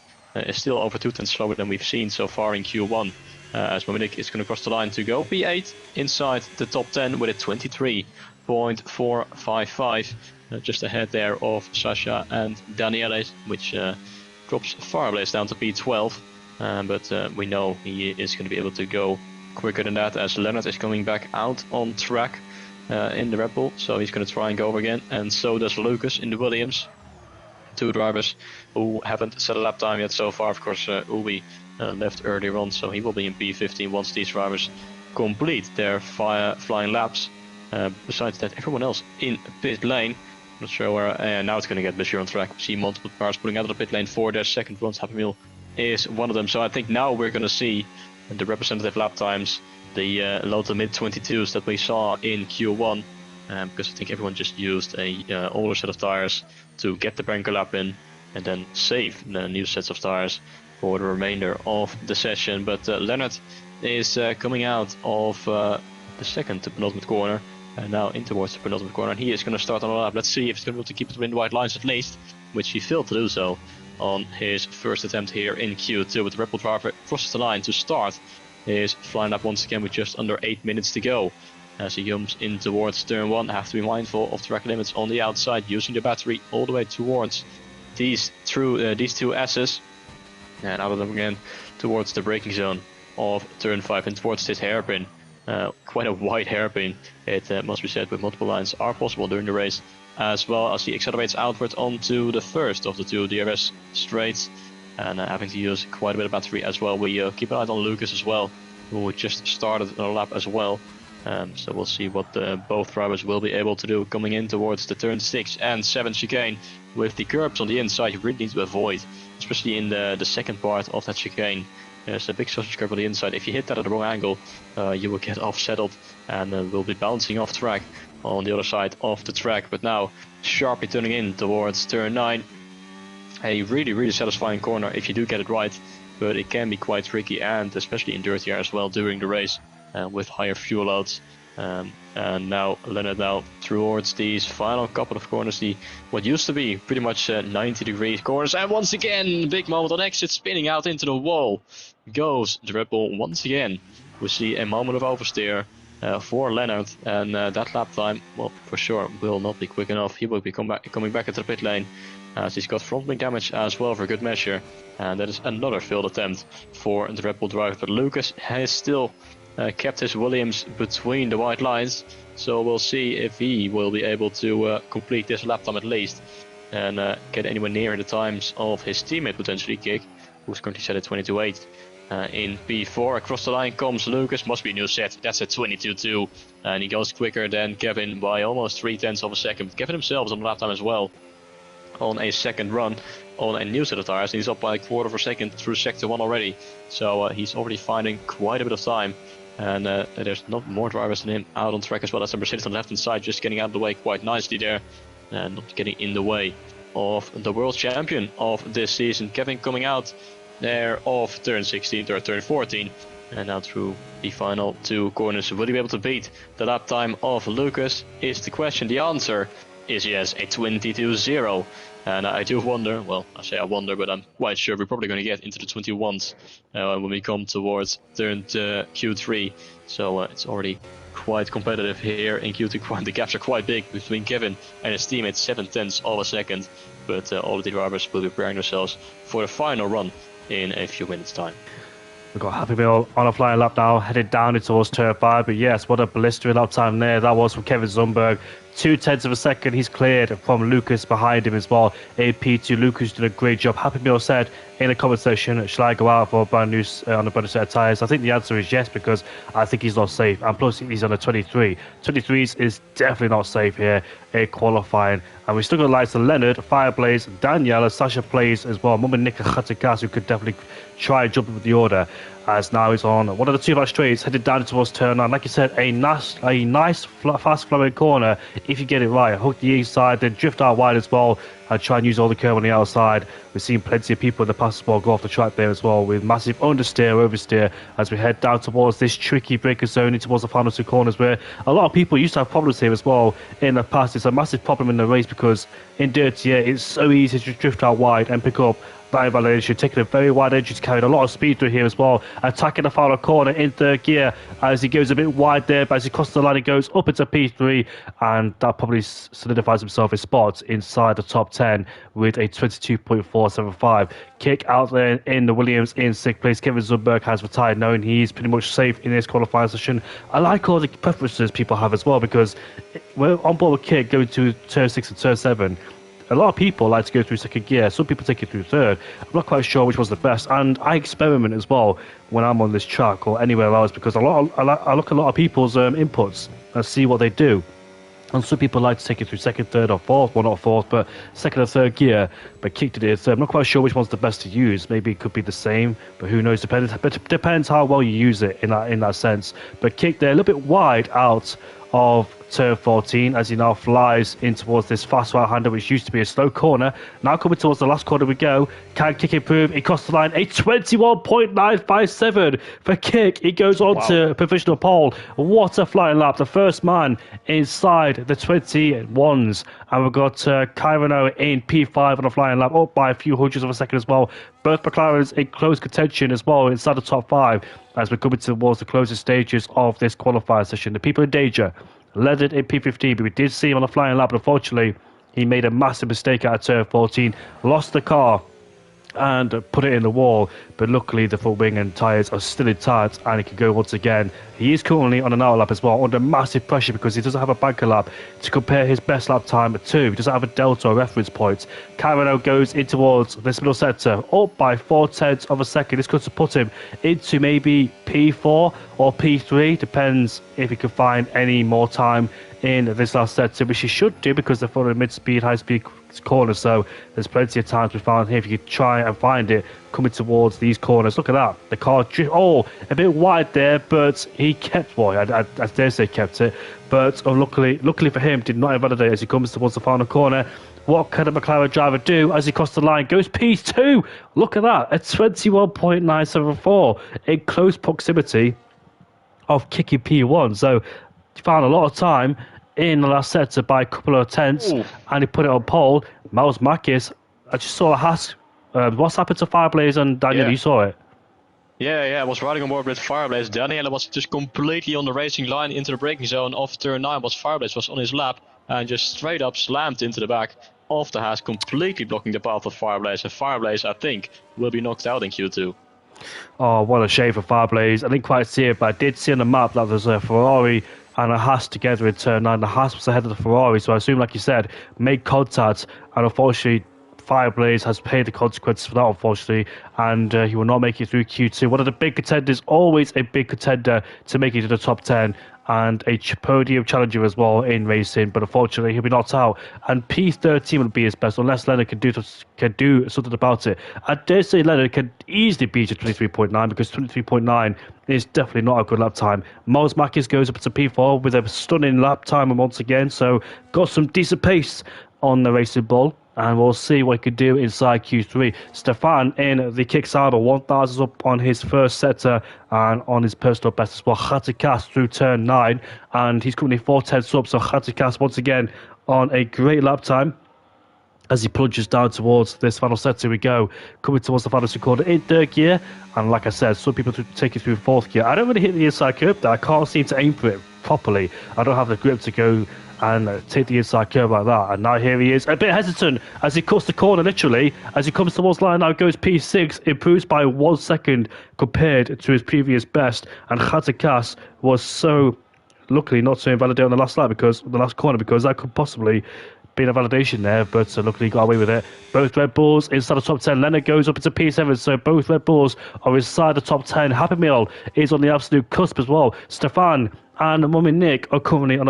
is still over 2 tenths slower than we've seen so far in Q1. As Mominic is going to cross the line to go P8 inside the top 10 with a 23.455, just ahead there of Sasha and Danielis, which drops Fireblaze down to P12. But we know he is going to be able to go quicker than that, as Leonard is coming back out on track in the Red Bull, so he's going to try and go over again, and so does Lucas in the Williams. Two drivers who haven't set a lap time yet so far. Of course, Uwe left earlier on, so he will be in P15 once these drivers complete their flying laps. Besides that, everyone else in pit lane. Not sure where. Now it's going to get busier on track. We see multiple cars pulling out of the pit lane for their second runs. Happy Meal is one of them. So I think now we're going to see the representative lap times, the low to mid 22s that we saw in Q1, because I think everyone just used a older set of tires to get the banker lap in and then save the new sets of tires for the remainder of the session. But Leonard is coming out of the second to penultimate corner and now in towards the penultimate corner, and he is going to start on a lap. Let's see if he's going to be able to keep it within the white lines at least, which he failed to do so on his first attempt here in Q2. With the Red Bull driver crosses the line to start his flying lap once again with just under 8 minutes to go. As he comes in towards turn 1, have to be mindful of track limits on the outside, using the battery all the way towards these two S's, and out of them again towards the braking zone of turn 5 and towards this hairpin. Quite a wide hairpin, it must be said, with multiple lines are possible during the race, as well as he accelerates outward onto the first of the two DRS straights, and having to use quite a bit of battery as well. We keep an eye on Lucas as well, who just started a lap as well. So we'll see what both drivers will be able to do coming in towards the turn 6 and 7 chicane. With the curbs on the inside, you really need to avoid, especially in the second part of that chicane. There's a big sausage curb on the inside. If you hit that at the wrong angle, you will get off-settled and will be bouncing off track on the other side of the track. But now, sharply turning in towards turn 9. A really, really satisfying corner if you do get it right, but it can be quite tricky, and especially in dirty air as well during the race with higher fuel loads. And now Leonard now towards these final couple of corners, what used to be pretty much 90-degree corners, and once again, big moment on exit, spinning out into the wall goes the Red Bull once again. We see a moment of oversteer for Leonard, and that lap time, well, for sure will not be quick enough. He will be coming back into the pit lane, as he's got front wing damage as well for good measure, and that is another failed attempt for the Red Bull driver. But Lucas has still kept his Williams between the white lines, so we'll see if he will be able to complete this lap time at least, and get anywhere near the times of his teammate potentially Kick, who's currently set at 22.8. In P4, across the line comes Lucas, must be a new set, that's at 22.2, and he goes quicker than Kevin by almost 0.3 of a second. Kevin himself is on the lap time as well, on a second run on a new set of tires, and he's up by a quarter of a second through sector 1 already, so he's already finding quite a bit of time, and there's not more drivers than him out on track as well. As the Mercedes on the left hand side just getting out of the way quite nicely there, and not getting in the way of the world champion of this season. Kevin coming out there off turn 16 or turn 14, and now through the final 2 corners. Will he be able to beat the lap time of Lucas is the question. The answer is yes, a 22.0. And I do wonder, well, I say I wonder, but I'm quite sure we're probably going to get into the 21s when we come towards turn Q3. So it's already quite competitive here in Q2. The gaps are quite big between Kevin and his teammates, 0.7 of a second. But all of the drivers will be preparing themselves for the final run in a few minutes' time. We've got Happy Meal on a flying lap now, headed down towards turn 5. But yes, what a blistering lap time there. That was from Kevin Zumberg. 0.2 of a second. He's cleared from Lucas behind him as well. AP2, Lucas did a great job. Happy Meal said in the comment section, should I go out for a brand new on a brand new set of tyres? I think the answer is yes, because I think he's not safe. And plus, he's on a 23. 23s is definitely not safe here in qualifying. And we still got likes of Leonard, Fireblaze, Danielle, and Sasha Plays as well. Mumma Nick and Khatakas, who could definitely try and jump with the order, as now he's on one of the 2 back straights, headed down towards turn 9. Like you said, a nice fast flowing corner if you get it right. Hook the inside, then drift out wide as well, and try and use all the curve on the outside. We've seen plenty of people in the past as well go off the track there as well, with massive understeer, oversteer, as we head down towards this tricky breaker zone, towards the final 2 corners, where a lot of people used to have problems here as well in the past. It's a massive problem in the race, because in dirty air it's so easy to drift out wide and pick up that invalidation, taking a very wide edge. He's carried a lot of speed through here as well, attacking the final corner in 3rd gear as he goes a bit wide there, but as he crosses the line, he goes up into P3, and that probably solidifies himself a spot inside the top 10 with a 22.475. Kick out there in the Williams in 6th place. Kevin Zumberg has retired, knowing he's pretty much safe in this qualifying session. I like all the preferences people have as well, because we're on board with Kick going to turn 6 and turn 7. A lot of people like to go through 2nd gear. Some people take it through 3rd. I'm not quite sure which was the best. And I experiment as well when I'm on this track or anywhere else, because I look at a lot of people's inputs and see what they do. And some people like to take it through 2nd, 3rd, or 4th. Well, not 4th, but 2nd or 3rd gear. But Kick did it 3rd. I'm not quite sure which one's the best to use. Maybe it could be the same, but who knows? Depends how well you use it in that sense. But Kick there a little bit wide out of turn 14 as he now flies in towards this fast right hander, which used to be a slow corner. Now coming towards the last corner we go. Can Kick improve? He crossed the line, a 21.957 for Kick. He goes on to provisional pole. What a flying lap. The first man inside the 21s. And we've got Kyrano in P5 on a flying lap, up by a few hundreds of a second as well. Both McLarens in close contention as well inside the top 5 as we're coming towards the closing stages of this qualifying session. The people in danger, Leonard in P15, but we did see him on a flying lap, but unfortunately he made a massive mistake out of turn 14, lost the car and put it in the wall, but luckily the front wing and tyres are still intact and he can go once again. He is currently on an outer lap as well, under massive pressure, because he doesn't have a banker lap to compare his best lap time to. He doesn't have a delta or reference point. Carano goes in towards this middle sector, up by 0.4 of a second. This could put him into maybe P4 or P3, depends if he can find any more time in this last sector, which he should do, because they're following mid-speed, high-speed corner, so there's plenty of time to be found here if you could try and find it coming towards these corners. Look at that, the car a bit wide there, but he kept I dare say kept it, but luckily for him did not invalidate as he comes towards the final corner. What can a McLaren driver do as he crosses the line? Goes P2. Look at that, a 21.974 in close proximity of kicking P1. So he found a lot of time in the last sector by a couple of tenths, Ooh. and he put it on pole. Miles Makis, I just saw a Haas. What's happened to Fireblaze and Daniel? Yeah. You saw it? Yeah, I was riding on board with Fireblaze. Daniele was just completely on the racing line into the braking zone off turn 9. Fireblaze was on his lap and just straight up slammed into the back of the Haas, completely blocking the path of Fireblaze. And Fireblaze, I think, will be knocked out in Q2. Oh, what a shame for Fireblaze. I didn't quite see it, but I did see on the map that there's a Ferrari and a Haas together in turn 9. The Haas was ahead of the Ferrari, so I assume, like you said, made contact, and unfortunately Fireblaze has paid the consequences for that, unfortunately, and he will not make it through Q2. One of the big contenders, always a big contender to make it to the top 10, and a podium challenger as well in racing, but unfortunately he'll be knocked out, and P13 will be his best unless Leonard can do something about it. I dare say Leonard can easily beat a 23.9, because 23.9 is definitely not a good lap time. Miles Makis goes up to P4 with a stunning lap time once again, so got some decent pace on the racing ball, and we'll see what he could do inside Q3. Stefan in the Kickstarter 1000 up on his first sector and on his personal best as well. Khatikas through turn 9, and he's currently 4/10 up, so Khatikas once again on a great lap time as he plunges down towards this final sector. We go, coming towards the final corner in third gear, and like I said, some people take it through fourth gear. I don't really hit the inside curve there. I can't seem to aim for it properly. I don't have the grip to go and take the inside curve like that. And now here he is, a bit hesitant as he cuts the corner, literally. As he comes towards line, now goes P6, improves by 1 second compared to his previous best. And Khatikas was so luckily not to invalidate on the last corner, because that could possibly been a validation there, but luckily got away with it. Both Red Bulls inside the top 10. Leonard goes up into P7, so both Red Bulls are inside the top 10. Happy Meal is on the absolute cusp as well. Stefan and Mummy Nick are currently on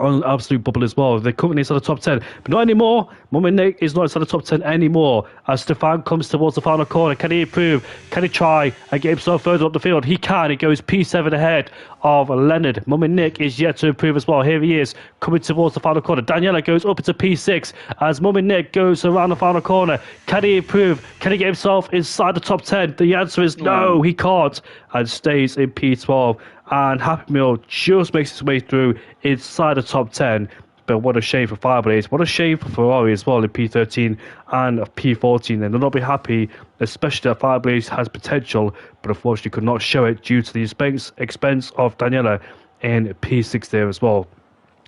an absolute bubble as well. They're currently inside the top 10, but not anymore. Mummy Nick is not inside the top 10 anymore as Stefan comes towards the final corner. Can he improve? Can he try and get himself further up the field? He can. He goes P7 ahead of Leonard. Mummy Nick is yet to improve as well. Here he is coming towards the final corner. Daniela goes up into P6 as Mummy Nick goes around the final corner. Can he improve? Can he get himself inside the top 10? The answer is no, he can't, and stays in P12. And Happy Meal just makes his way through inside the top 10. But what a shame for Fireblaze. What a shame for Ferrari as well in P13 and P14. And they'll not be happy, especially that Fireblaze has potential, but unfortunately could not show it due to the expense of Daniela in P6 there as well.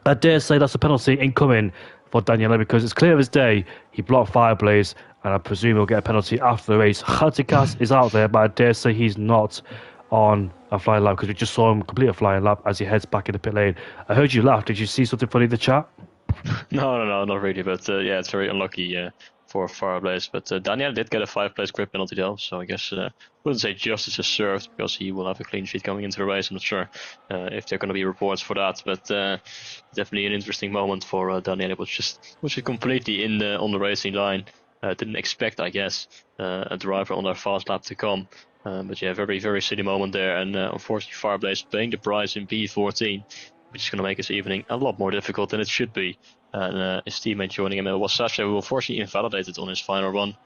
I dare say that's a penalty incoming for Daniela, because it's clear as day he blocked Fireblaze, and I presume he'll get a penalty after the race. Khatikas is out there, but I dare say he's not on a flying lap, because we just saw him complete a flying lap as he heads back in the pit lane. I heard you laugh. Did you see something funny in the chat? No, not really. But yeah, it's very unlucky for Fireblaze. But Daniel did get a 5-place grid penalty though, so I guess wouldn't say justice is served, because he will have a clean sheet coming into the race. I'm not sure if there are going to be reports for that, but definitely an interesting moment for Daniel, which is completely on the racing line. Didn't expect, I guess, a driver on their fast lap to come. But yeah, very, very silly moment there. And unfortunately, Fireblaze paying the price in P14, which is going to make his evening a lot more difficult than it should be. And his teammate joining him was Sasha, who unfortunately invalidated on his final run,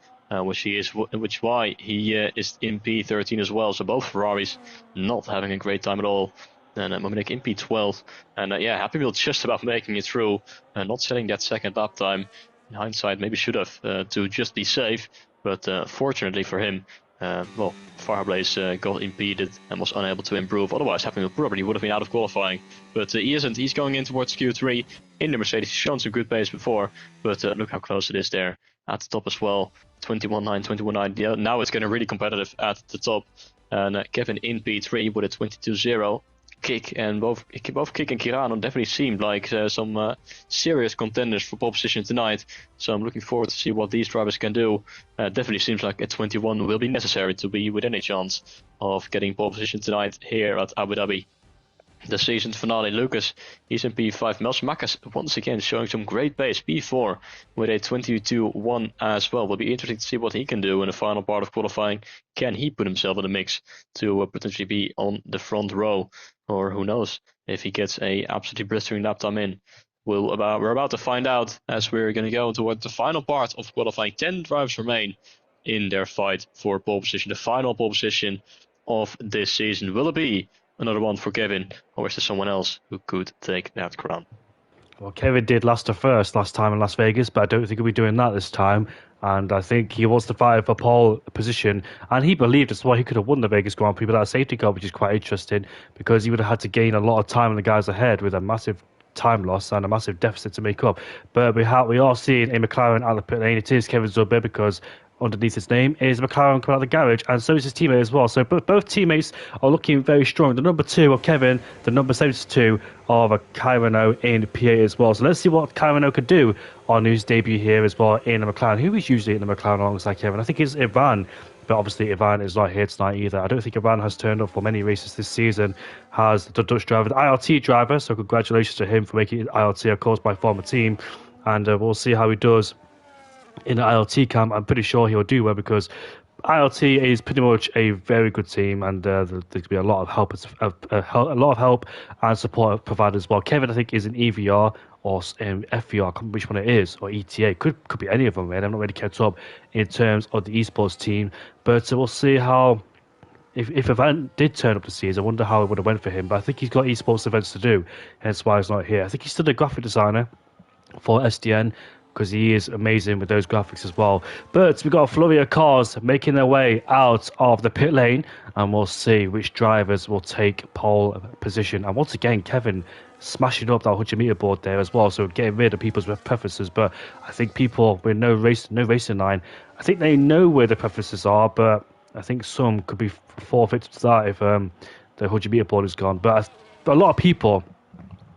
which is why he is in P13 as well. So both Ferraris not having a great time at all. And Muminick in P12. And yeah, Happy Meal just about making it through, not setting that second lap time. In hindsight, maybe should have to just be safe. But fortunately for him, Fireblaze got impeded and was unable to improve. Otherwise, Happy Meal probably would have been out of qualifying. But he isn't. He's going in towards Q3 in the Mercedes. He's shown some good pace before, but look how close it is there at the top as well. 21.9, 21.9. Yeah, now it's getting really competitive at the top. And Kevin in P3 with a 22.0. Kick, and both Kick and Kirano definitely seemed like some serious contenders for pole position tonight. So I'm looking forward to see what these drivers can do. Definitely seems like a 21 will be necessary to be with any chance of getting pole position tonight here at Abu Dhabi. The season finale, Lucas, he's in P5. Mels Makas once again showing some great pace. P4 with a 22.1 as well. Will be interesting to see what he can do in the final part of qualifying. Can he put himself in the mix to potentially be on the front row? Or who knows if he gets a absolutely blistering lap time in. we're about to find out, as we're going to go toward the final part of qualifying. 10 drivers remain in their fight for pole position, the final pole position of this season. Will it be another one for Kevin, or is there someone else who could take that crown? Well, Kevin did last time in Las Vegas, but I don't think he'll be doing that this time. And I think he wants to fight for pole position. And he believed as well he could have won the Vegas Grand Prix without a safety car, which is quite interesting because he would have had to gain a lot of time on the guys ahead with a massive time loss and a massive deficit to make up. But we are seeing a McLaren out of the pit lane. It is Kevin Zuber because underneath his name is McLaren coming out of the garage, and so is his teammate as well. So both teammates are looking very strong. The number 2 of Kevin, the number 72 of Kai Renault in P8 as well. So let's see what Kai Renault could do on his debut here as well in the McLaren. Who is usually in the McLaren alongside Kevin? I think it's Ivan, but obviously Ivan is not here tonight either. I don't think Ivan has turned up for many races this season. Has the Dutch driver, the IRT driver, so congratulations to him for making it IRT, of course, my former team. And we'll see how he does in the ILT camp. I'm pretty sure he'll do well because ILT is pretty much a very good team, and there's going to be a lot of help, and support provided as well. Kevin, I think, is an EVR or FVR, I can't remember which one it is, or ETA. Could be any of them, man. I'm not really kept up in terms of the esports team, but we'll see how. If Ivan did turn up to see us, I wonder how it would have went for him. But I think he's got esports events to do, hence why he's not here. I think he's still a graphic designer for SDN, because he is amazing with those graphics as well. But we've got a flurry of cars making their way out of the pit lane, and we'll see which drivers will take pole position. And once again, Kevin smashing up that 100-meter board there as well, so getting rid of people's preferences. But I think people with no racing line, I think they know where the preferences are, but I think some could be forfeited to that if the 100-meter board is gone. But a lot of people,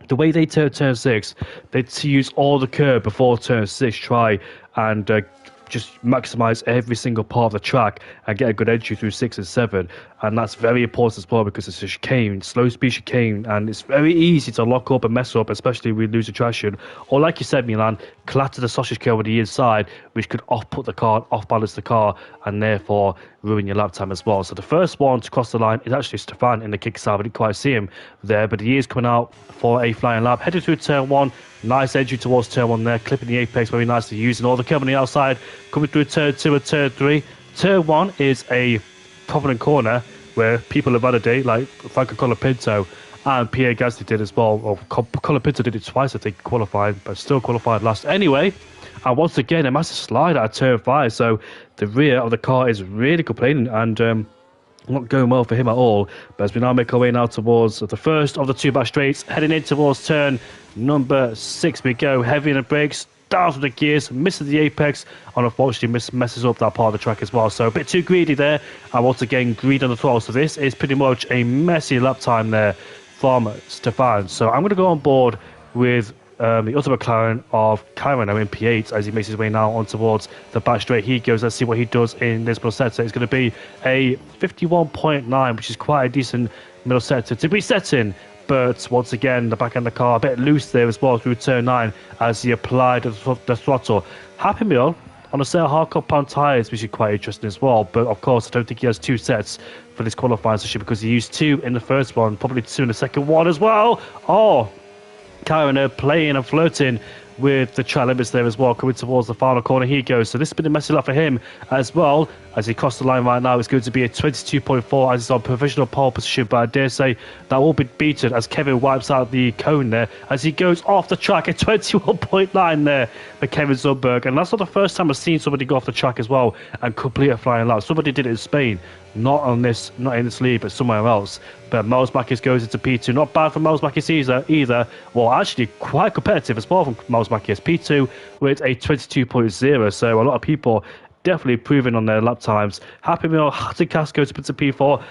the way they turn 6, they use all the curb before turn 6, try and just maximise every single part of the track and get a good entry through 6 and 7. And that's very important as well because it's a chicane, slow speed chicane, and it's very easy to lock up and mess up, especially if we lose the traction. Or like you said, Milan, clatter the sausage curl with the inside, which could off-put the car, off-balance the car, and therefore ruin your lap time as well. So the first one to cross the line is actually Stefan in the kickstart. We didn't quite see him there, but he is coming out for a flying lap, headed through turn 1. Nice entry towards turn 1 there, clipping the apex, very nicely using all the curb on the outside, coming through turn 2 and turn 3. Turn 1 is a prominent corner where people have validate, like Franco Colapinto and Pierre Gasly did as well. Or Colapinto did it twice, I think, qualifying, but still qualified last. Anyway, and once again, a massive slide out of turn 5, so the rear of the car is really complaining and not going well for him at all. But as we now make our way now towards the first of the 2 back straights, heading in towards turn number 6, we go heavy in the brakes, down with the gears, misses the apex, and unfortunately messes up that part of the track as well. So a bit too greedy there, and once again greedy on the throttle. So this is pretty much a messy lap time there from Stefan. So I'm going to go on board with the other McLaren of Kai Renault in P8 as he makes his way now on towards the back straight. He goes, let's see what he does in this middle sector. It's going to be a 51.9, which is quite a decent middle sector to be set in. But once again, the back end of the car a bit loose there as well through turn 9 as he applied the throttle. Happy Meal on a set of hardcore pound tyres, which is quite interesting as well. But of course, I don't think he has 2 sets for this qualifying session because he used 2 in the first one, probably 2 in the second one as well. Oh, Karen playing and flirting with the track limits there as well, coming towards the final corner. He goes. So this has been a messy lap for him as well. As he crossed the line right now, it's going to be a 22.4 as he's on provisional pole position, but I dare say that will be beaten as Kevin wipes out the cone there as he goes off the track at 21.9 there for Kevin Zumberg. And that's not the first time I've seen somebody go off the track as well and complete a flying lap. Somebody did it in Spain, not in this league, but somewhere else. But Miles Mackis goes into P2. Not bad for Miles Mackis either. Well, actually quite competitive as well from Miles Mackis. P2 with a 22.0. So a lot of people definitely improving on their lap times. Happy Meal, Hattikas goes to P4.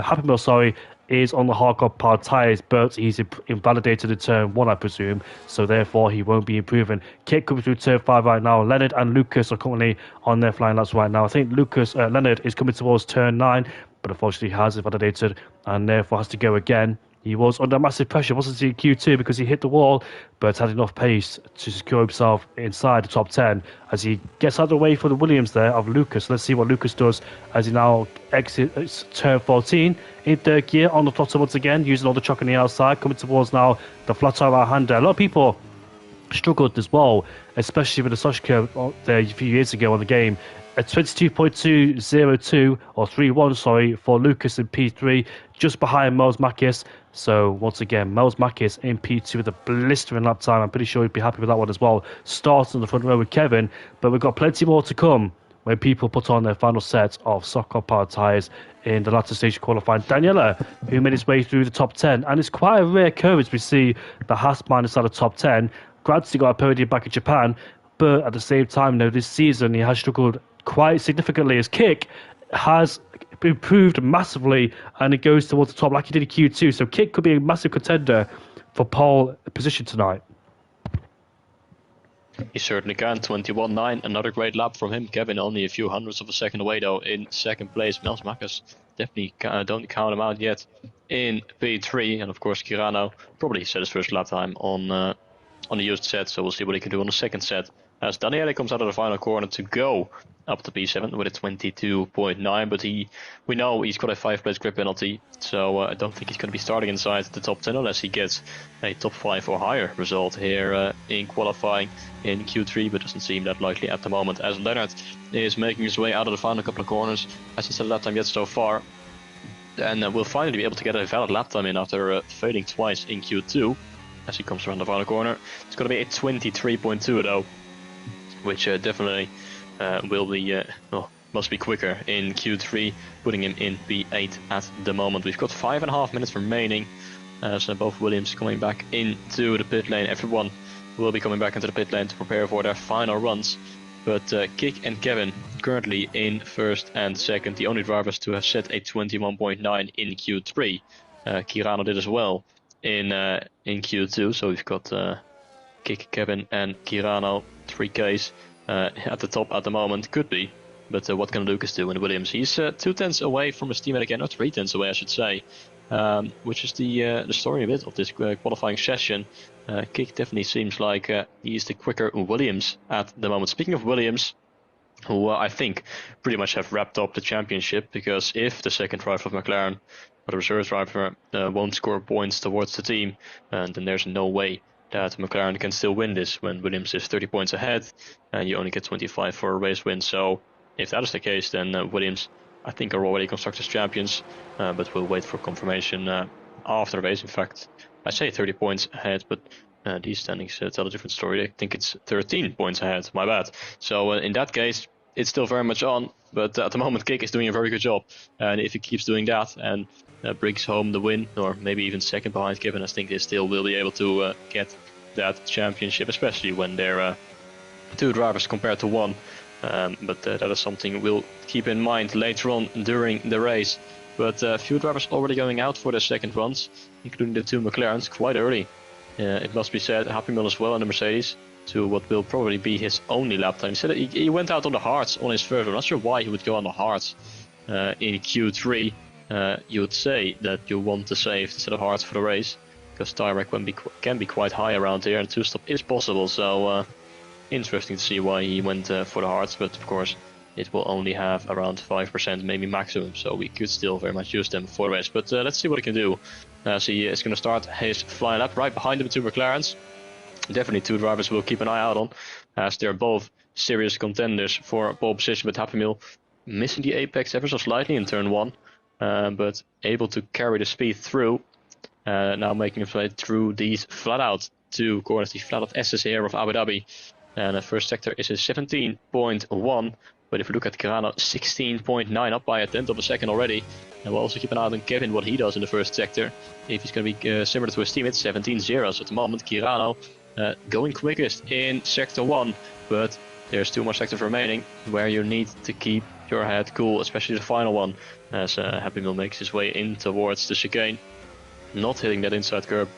Happy Meal, is on the hardcore powered tyres, but he's invalidated in turn 1, I presume, so therefore he won't be improving. Kit coming through turn 5 right now. Leonard and Lucas are currently on their flying laps right now. I think Leonard is coming towards turn 9, but unfortunately he has invalidated and therefore has to go again. He was under massive pressure, wasn't he, in Q2 because he hit the wall, but had enough pace to secure himself inside the top 10 as he gets out of the way for the Williams there of Lucas. Let's see what Lucas does as he now exits turn 14 in third gear on the throttle once again, using all the chock on the outside, coming towards now the flat tire right hander. A lot of people struggled as well, especially with the Soch curve there a few years ago on the game. A 22.202 or 31, sorry, for Lucas in P3, just behind Mels Makis. So once again, Mels Makis in P2 with a blistering lap time. I'm pretty sure he'd be happy with that one as well. Starting on the front row with Kevin, but we've got plenty more to come when people put on their final set of Soch-powered tyres in the latter stage of qualifying. Daniela, who made his way through the top 10, and it's quite a rare occurrence we see the Haas minus out of top 10. Granted, he got a podium back in Japan, but at the same time, this season he has struggled quite significantly. His kick has improved massively, and it goes towards the top like he did in Q2. So Kick could be a massive contender for pole position tonight. He certainly can. 21.9, another great lap from him. Kevin only a few hundredths of a second away though in second place. Mels Makis, definitely don't count him out yet in P3, and of course Kirano probably set his first lap time on the used set, so we'll see what he can do on the second set. As Daniele comes out of the final corner to go up to P7 with a 22.9, but we know he's got a 5-place grip penalty, so I don't think he's going to be starting inside the top 10 unless he gets a top 5 or higher result here in qualifying in Q3, but doesn't seem that likely at the moment, as Leonard is making his way out of the final couple of corners. Hasn't set a lap time yet so far, and will finally be able to get a valid lap time in after failing twice in Q2 as he comes around the final corner. It's going to be a 23.2 though, which definitely will be must be quicker in Q3, putting him in P8 at the moment. We've got 5.5 minutes remaining, so both Williams coming back into the pit lane. Everyone will be coming back into the pit lane to prepare for their final runs, but Kik and Kevin currently in first and second, the only drivers to have set a 21.9 in Q3. Kirano did as well in Q2, so we've got Kik, Kevin and Kirano 3Ks at the top at the moment. Could be, but what can Lucas do in Williams? He's 2 tenths away from his teammate again, or 3 tenths away I should say, which is the story a bit of this qualifying session. Kik definitely seems like he's the quicker Williams at the moment. Speaking of Williams, who I think pretty much have wrapped up the championship, because if the second driver of McLaren or the reserve driver won't score points towards the team, then there's no way that McLaren can still win this when Williams is 30 points ahead and you only get 25 for a race win. So if that is the case, then Williams, I think, are already Constructors champions, but we'll wait for confirmation after the race. In fact, I say 30 points ahead, but these standings tell a different story. I think it's 13 points ahead, my bad. So in that case, it's still very much on, but at the moment Kik is doing a very good job, and if he keeps doing that and brings home the win, or maybe even second behind Kevin, I think they still will be able to get that championship, especially when they're 2 drivers compared to 1. But that is something we'll keep in mind later on during the race. But a few drivers already going out for their second runs, including the 2 McLarens quite early. It must be said, Happy Meal as well on the Mercedes, to what will probably be his only lap time. He said that he went out on the hards on his first. I'm not sure why he would go on the hards in Q3. You would say that you want to save the set of hards for the race, because tire rack can be quite high around here, and 2-stop is possible. So interesting to see why he went for the hards, but of course it will only have around 5%, maybe maximum, so we could still very much use them for the race. But let's see what he can do. So he is going to start his flying lap. Right behind him, 2 McLarens. Definitely 2 drivers we'll keep an eye out on, as they're both serious contenders for pole position. But Happy Meal missing the apex ever so slightly in turn 1, but able to carry the speed through. Now making his way through these flat out 2 corners, these flat out S's here of Abu Dhabi. And the first sector is a 17.1, but if we look at Kirano, 16.9, up by a tenth of a second already. And we'll also keep an eye on Kevin, what he does in the first sector. If he's going to be similar to his team, it's 17.0. So at the moment, Kirano going quickest in sector 1, but there's 2 more sectors remaining where you need to keep your head cool, especially the final one, as Happy Meal makes his way in towards the chicane, not hitting that inside curb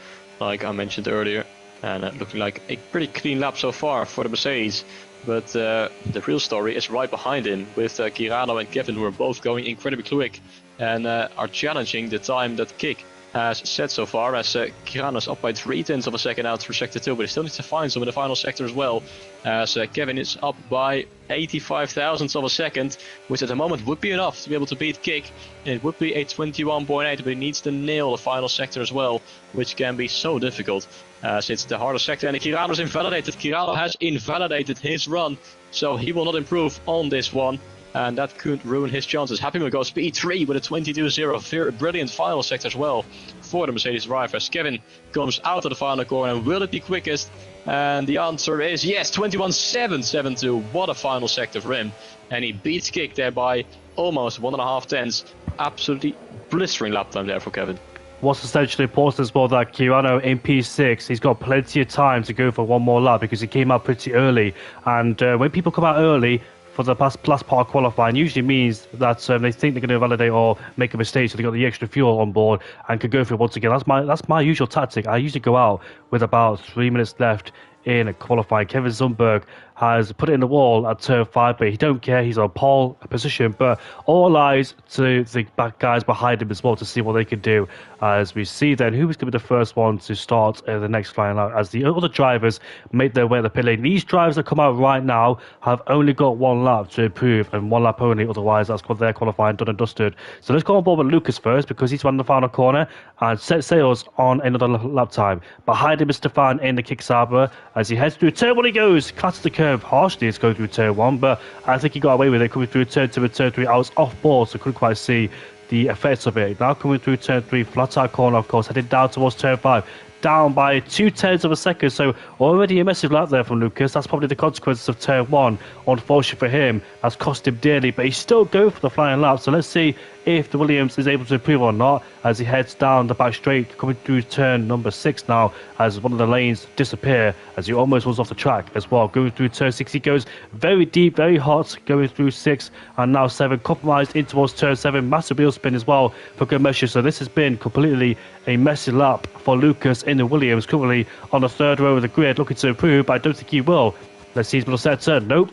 like I mentioned earlier, and looking like a pretty clean lap so far for the Mercedes. But the real story is right behind him, with Kirano and Kevin, who are both going incredibly quick and are challenging the time that Kik has set so far, as Kirano's up by 0.3 of a second out through sector 2, but he still needs to find some in the final sector as well, as Kevin is up by 85 thousandths of a second, which at the moment would be enough to be able to beat Kick. It would be a 21.8, but he needs to nail the final sector as well, which can be so difficult, as it's the hardest sector, and Kirano's invalidated. Kirano has invalidated his run, so he will not improve on this one, and that could ruin his chances. Happy Meal goes P3 with a 22.0. Brilliant final sector as well for the Mercedes driver, as Kevin comes out of the final corner. Will it be quickest? And the answer is yes, 21.772. What a final sector for him. And he beats Kick there by almost 1.5 tenths. Absolutely blistering lap time there for Kevin. What's essentially important as well, that Kirano in P6, he's got plenty of time to go for one more lap because he came out pretty early. And when people come out early for the last part of qualifying, usually means that they think they're going to validate or make a mistake, so they got the extra fuel on board and can go through once again. That's my usual tactic. I usually go out with about 3 minutes left in qualifying. Kevin Zumberg has put it in the wall at turn 5, but he don't care. He's on pole position, but all eyes to the back guys behind him as well to see what they can do. As we see then who is going to be the first one to start the next flying out, as the other drivers make their way to the pit lane. These drivers that come out right now have only got 1 lap to improve, and 1 lap only, otherwise that's their qualifying done and dusted. So let's go on board with Lucas first, because he's running the final corner and set sails on another lap time. Behind him is Stefan in the Kick Sabre as he heads through turn 1. He goes, cuts the curve harshly. It's going through turn 1, but I think he got away with it coming through turn 2 and turn 3. I was off board, so couldn't quite see the effects of it. Now coming through turn 3, flat tire corner, of course, headed down towards turn 5. Down by 0.2 of a second, so already a massive lap there from Lucas. That's probably the consequences of turn 1. Unfortunately for him, that's cost him dearly, but he's still going for the flying lap. So let's see if the Williams is able to improve or not, as he heads down the back straight, coming through turn number 6 now, as one of the lanes disappear, as he almost was off the track as well. Going through turn 6, he goes very deep, very hot, going through 6 and now 7, compromised in towards turn 7. Massive wheel spin as well for good measure. So this has been completely a messy lap for Lucas in the Williams, currently on the 3rd row of the grid, looking to improve, but I don't think he will. Let's see his middle sector. Nope.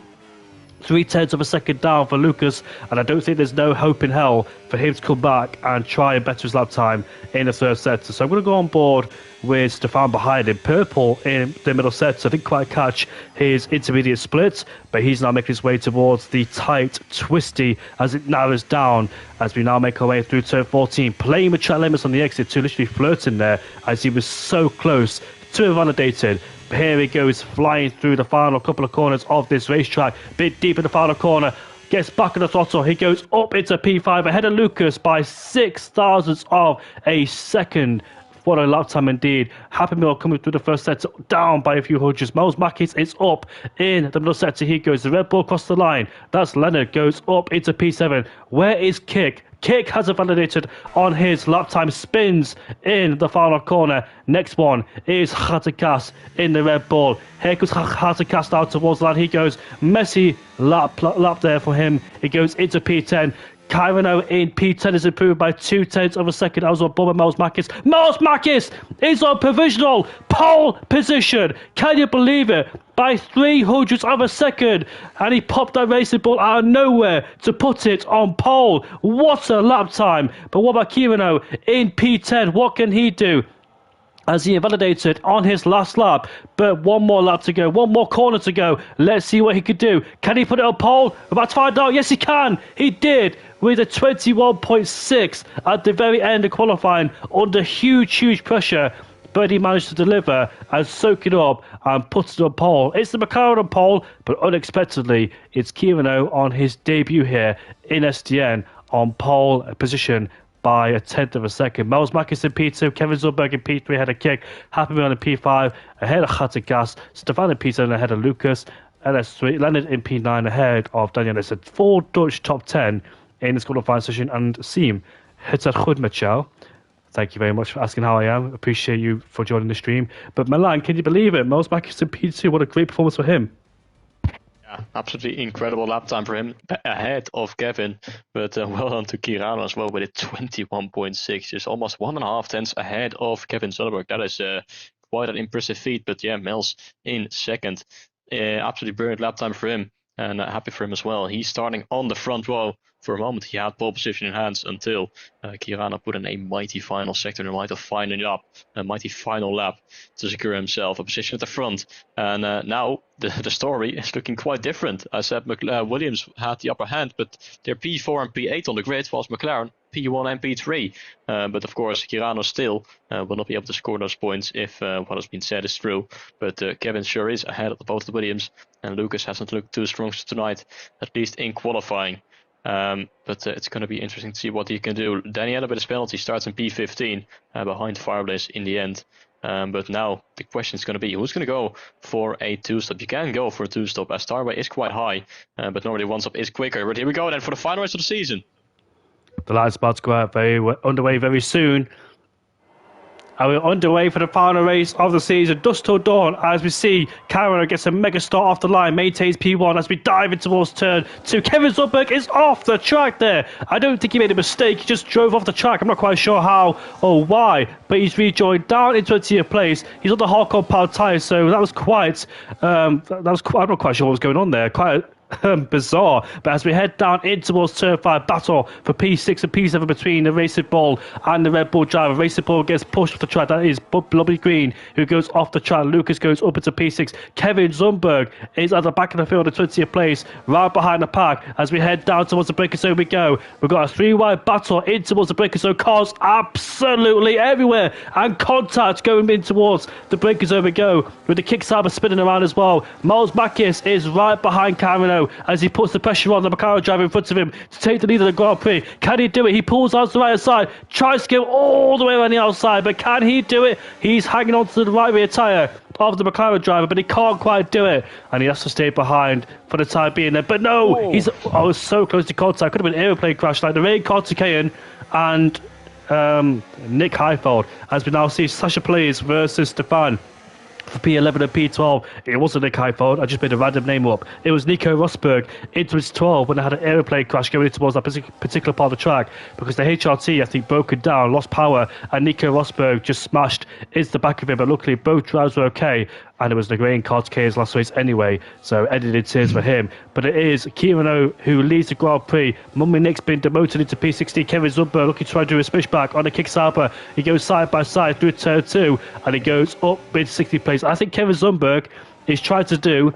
0.3 of a second down for Lucas, and I don't think there's no hope in hell for him to come back and try and better his lap time in the 3rd sector. So I'm going to go on board with Stefan behind him. Purple in the middle sector. I didn't quite catch his intermediate split, but he's now making his way towards the tight, twisty, as it narrows down, as we now make our way through turn 14, playing with track limits on the exit 2, literally flirting there, as he was so close to invalidated. Here he goes, flying through the final couple of corners of this racetrack. Bit deep in the final corner. Gets back on the throttle. He goes up into P5 ahead of Lucas by 6 thousandths of a second. What a lap time indeed. Happy Meal coming through the first sector, down by a few hundreds. Miles Mackis is up in the middle sector. He goes. The Red Bull across the line. That's Leonard. Goes up into P7. Where is Kick? Kick has validated on his lap time, spins in the final corner. Next one is Khatakas in the Red Bull. Here goes Khatakas out towards the line. He goes, messy lap there for him. He goes into P10. Kyrano in P10 is improved by 0.2 of a second. I was on board with Miles Mackis. Miles Mackis is on provisional pole position. Can you believe it? By 0.03 of a second. And he popped that racing ball out of nowhere to put it on pole. What a lap time. But what about Kyrano in P10? What can he do? As he invalidated on his last lap, but 1 more lap to go, 1 more corner to go. Let's see what he could do. Can he put it on pole? We're about to find out. Yes, he can. He did, with a 21.6 at the very end of qualifying, under huge pressure. But he managed to deliver and soak it up and put it on pole. It's the McLaren on pole, but unexpectedly, it's Kyrano on his debut here in SDN on pole position by a 1/10 of a second. Miles Mackis in P2, Kevin Zumberg in P3 ahead of Kick, Happy Meal in P5 ahead of Khatakas, Stefan in P7 ahead of Lucas, LS3, Leonard in P9 ahead of Daniel. It's a 4 Dutch top 10 in this qualifying session, and Siem, het het goed met jou. Thank you very much for asking how I am. Appreciate you for joining the stream. But Milan, can you believe it? Miles Mackis in P2, what a great performance for him. Yeah, absolutely incredible lap time for him, ahead of Kevin, but well done to Kyrano as well with a 21.6, just almost 1.5 tenths ahead of Kevin Zumberg. That is quite an impressive feat, but yeah, Mels in second. Absolutely brilliant lap time for him. and happy for him as well. He's starting on the front row. For a moment, he had pole position in hands until Kirano put in a mighty final sector and a mighty final lap to secure himself a position at the front. And now the story is looking quite different. I said Williams had the upper hand, but they're P4 and P8 on the grid, whilst McLaren P1 and P3. But of course, Kirano still will not be able to score those points if what has been said is true. But Kevin sure is ahead of both the Williams, and Lucas hasn't looked too strong tonight, at least in qualifying. But it's going to be interesting to see what he can do. Daniela with his penalty starts in P15 behind Fireblaze in the end. But now the question is going to be, who's going to go for a two-stop? You can go for a two-stop as Starway is quite high, but normally one-stop is quicker. But here we go then for the final race of the season. The light's about to go out underway very soon. And we're underway for the final race of the season, dusk till dawn, as we see Cameron gets a mega start off the line, maintains P1 as we dive in towards turn 2. Kevin Zumberg is off the track there. I don't think he made a mistake, he just drove off the track. I'm not quite sure how or why, but he's rejoined down into 20th place. He's on the hard compound tyre, so that was quite, I'm not quite sure what was going on there. Quite bizarre. But as we head down in towards turn 5, battle for P6 and P7 between the Racing Bull and the Red Bull driver. Racing Bull gets pushed off the track. That is Blobby Green who goes off the track. Lucas goes up into P6. Kevin Zumberg is at the back of the field in 20th place, right behind the pack. As we head down towards the breaker zone we go. We've got a 3-wide battle in towards the breaker zone. Cars absolutely everywhere, and contact going in towards the breaker zone we go, with the kickstarter spinning around as well. Miles Makis is right behind Cameron as he puts the pressure on the McLaren driver in front of him to take the lead of the Grand Prix. Can he do it? He pulls out to the right side, tries to go all the way around the outside, but can he do it? He's hanging on to the right rear tyre of the McLaren driver, but he can't quite do it, and he has to stay behind for the time being there. But no, I was so close to contact. Could have been an aeroplane crash like the Ray Kartikeyan and Nick Heifeld, as we now see Sasha Plays versus Stefan for P11 and P12. It wasn't Nick Heifeld, I just made a random name up. It was Nico Rosberg into his 12 when they had an aeroplane crash going towards that particular part of the track, because the HRT, I think, broken down, lost power, and Nico Rosberg just smashed into the back of him. But luckily both drivers were okay, and it was the Green Kartikeyan's last race anyway, so ended in tears for him. But it is Kirano who leads the Grand Prix. Mummy Nick's been demoted into P16. Kevin Zumberg looking to try to do a switchback on the Kickstarter. He goes side by side through turn 2, and he goes up mid 60th place. I think Kevin Zumberg is trying to do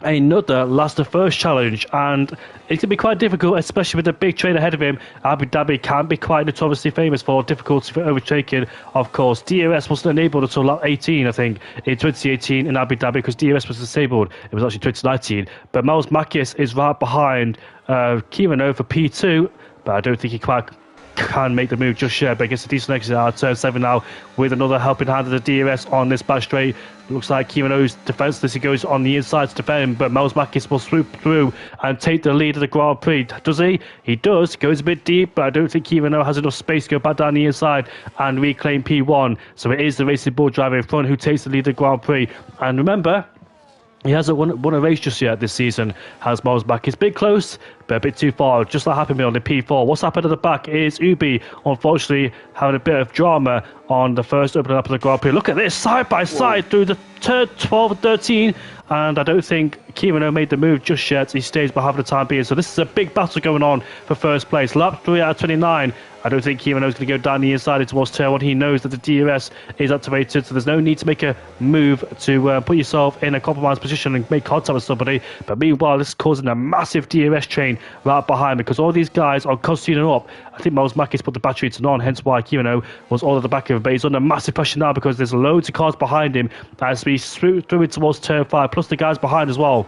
another last to first challenge, and it's going to be quite difficult, especially with the big train ahead of him. Abu Dhabi can be quite notoriously famous for difficulty for overtaking. Of course, DRS wasn't enabled until lap 18, I think, in 2018 in Abu Dhabi, because DRS was disabled. It was actually 2019. But Miles Makis is right behind Kirano for P2, but I don't think he quite can make the move just yet, but gets a decent exit out of turn 7 now with another helping hand of the DRS on this back straight. Looks like Kirano's defenseless. He goes on the inside to defend, but Miles Makis will swoop through and take the lead of the Grand Prix. Does he? He does. Goes a bit deep, but I don't think Kirano has enough space to go back down the inside and reclaim P1. So it is the Racing Bull driver in front who takes the lead of the Grand Prix. And remember, he hasn't won a race just yet this season, has Miles Makis. It's a bit close, but a bit too far. Just like happened on the P4. What's happened at the back is Ubi, unfortunately, having a bit of drama on the first opening up of the Grand Prix. Look at this, side by side through the turn 12 and 13. And I don't think Kirano made the move just yet. He stays behind for the time being. So this is a big battle going on for first place. Lap 3 out of 29. I don't think Kirano's going to go down the inside towards turn 1. He knows that the DRS is activated, so there's no need to make a move to put yourself in a compromised position and make contact with somebody. But meanwhile, this is causing a massive DRS train right behind, because all these guys are constantly up. I think Miles Makis put the battery to on, hence why Kirano was all at the back of him. But he's under massive pressure now because there's loads of cars behind him as we swoop through it towards turn 5, plus the guys behind as well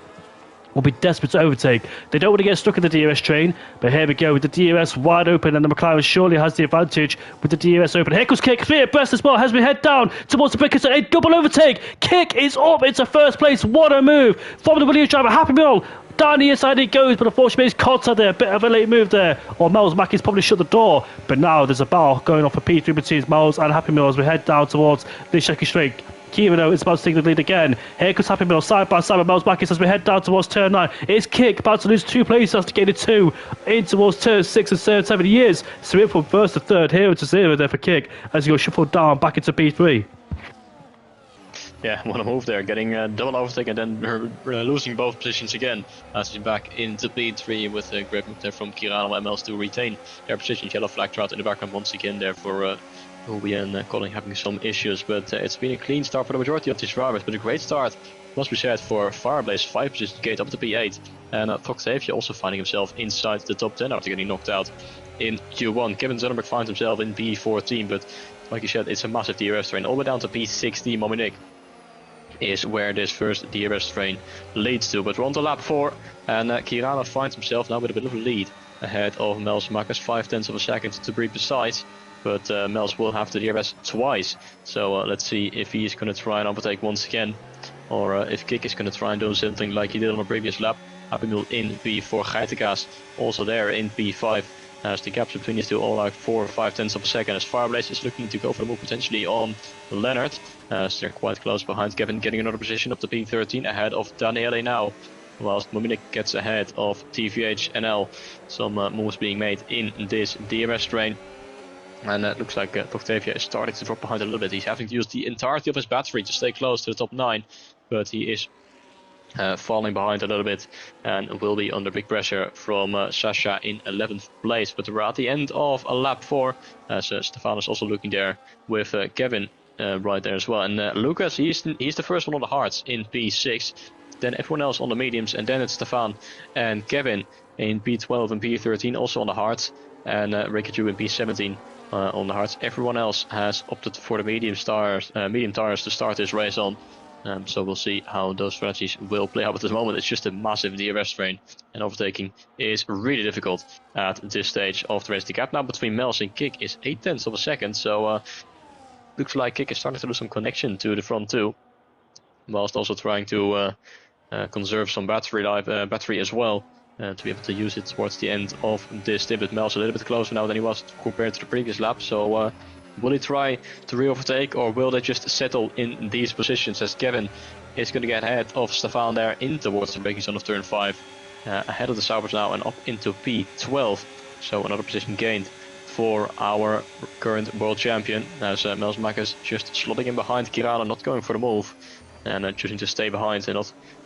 will be desperate to overtake. They don't want to get stuck in the DRS train, but here we go with the DRS wide open, and the McLaren surely has the advantage with the DRS open. Here comes Kick, 3 abreast as well, as we head down towards the breakers. A double overtake. Kick is up into first place. What a move from the Williams driver. Happy Meal. Down the inside it goes, but unfortunately it's contact there. A bit of a late move there. Or Miles Makis probably shut the door. But now there's a battle going off for P3 between Miles and Happy Meal as we head down towards the Shaky Straight. Kirano is about to take the lead again. Here comes Happy Meal side by side with Miles Makis as we head down towards turn 9. It's Kick about to lose 2 places to gain a 2 in towards turn 6 and turn 7. He is. So we're from first to third. Here to 0 there for Kick as he goes shuffled down back into P3. want to move there, getting double overtake and then losing both positions again. As he's back into P3 with a great move there from Kirano and Mels to retain their position. Yellow flag throughout in the background once again there for Ruby and Colin having some issues. But it's been a clean start for the majority of these drivers, but a great start, must be said, for Fireblaze. 5 positions gate up to P8. And Octavia also finding himself inside the top 10 after getting knocked out in Q1. Kevin Zonnenberg finds himself in P14, but like you said, it's a massive DRS train. All the way down to P16, Mominick is where this first DRS train leads to. But we're on to lap 4, and Kirano finds himself now with a bit of a lead ahead of Mels Makkers, 0.5 of a second to be precise. But Mels will have to DRS twice, so let's see if he's going to try and overtake once again, or if Kik is going to try and do something like he did on the previous lap. Happy Mule in P4, Geitenkaas also there in P5. As the gaps between these two all like 4 or 0.5 of a second, as Fireblaze is looking to go for the move potentially on Leonard. As they're quite close behind Kevin, getting another position up to P13 ahead of Daniele now. Whilst Mominik gets ahead of TVH NL. Some moves being made in this DRS train. And it looks like Octavia is starting to drop behind a little bit. He's having to use the entirety of his battery to stay close to the top 9. But he is falling behind a little bit and will be under big pressure from Sasha in 11th place. But we're at the end of lap 4, as Stefan is also looking there with Kevin right there as well. And Lucas, he's the first one on the hards in P6, then everyone else on the mediums, and then it's Stefan and Kevin in P12 and P13 also on the hards, and Rikaju in P17 on the hards. Everyone else has opted for the medium tires to start this race on. So we'll see how those strategies will play out. At this moment, it's just a massive DRS train, and overtaking is really difficult at this stage of the race. The gap now between Mels and Kik is 0.8 of a second, so looks like Kik is starting to lose some connection to the front two, whilst also trying to conserve some battery as well, to be able to use it towards the end of this stint. But Mels a little bit closer now than he was compared to the previous lap, so will he try to re-overtake, or will they just settle in these positions, as Kevin is going to get ahead of Stefan there in towards the braking zone of turn 5, ahead of the Saubers now and up into P12. So another position gained for our current world champion, as Mels Makkers just slotting in behind Kirano, not going for the move, and choosing to stay behind and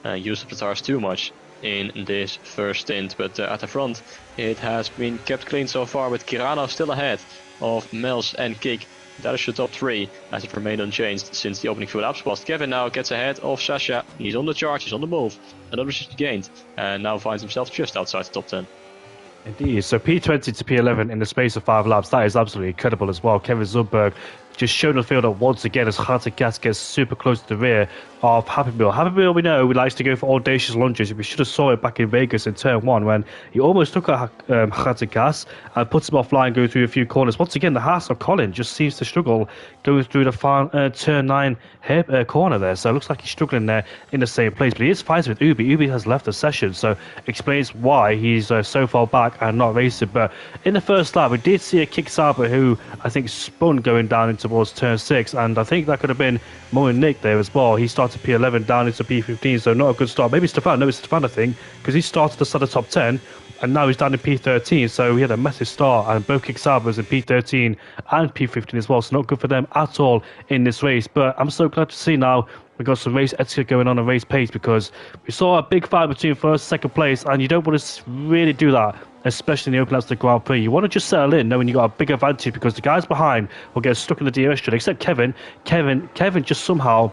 not use up the tires too much in this first stint. But at the front it has been kept clean so far, with Kirano still ahead of Mels and Kik. That is the top 3, as it remained unchanged since the opening few laps. Whilst Kevin now gets ahead of Sasha. He's on the charge, he's on the move, another position gained, and now finds himself just outside the top 10. Indeed, so P20 to P11 in the space of 5 laps, that is absolutely incredible as well. Kevin Zundberg just showing the field up once again as Geitenkaas gets super close to the rear of Happy Meal. Happy Meal, we know, he likes to go for audacious lunges. We should have saw it back in Vegas in turn 1 when he almost took out Geitenkaas and puts him offline going through a few corners. Once again, the Haas of Colin just seems to struggle going through the turn 9 corner there. So it looks like he's struggling there in the same place. But he is fighting with Ubi. Ubi has left the session, so explains why he's so far back and not racing. But in the first lap, we did see a Kik Saber who I think spun going down towards turn 6, and I think that could have been Mo and Nick there as well. He started P11 down into P15, so not a good start. Maybe Stefan, no, it's Stefan, I think, because he started the top 10 and now he's down in P13, so he had a massive start, and both Kik Sabers in P13 and P15 as well, so not good for them at all in this race. But I'm so glad to see now we've got some race etiquette going on and race pace, because we saw a big fight between first and second place, and you don't want to really do that, especially in the open laps of the Grand Prix. You want to just settle in knowing you've got a big advantage, because the guys behind will get stuck in the DRS train, except Kevin. Kevin just somehow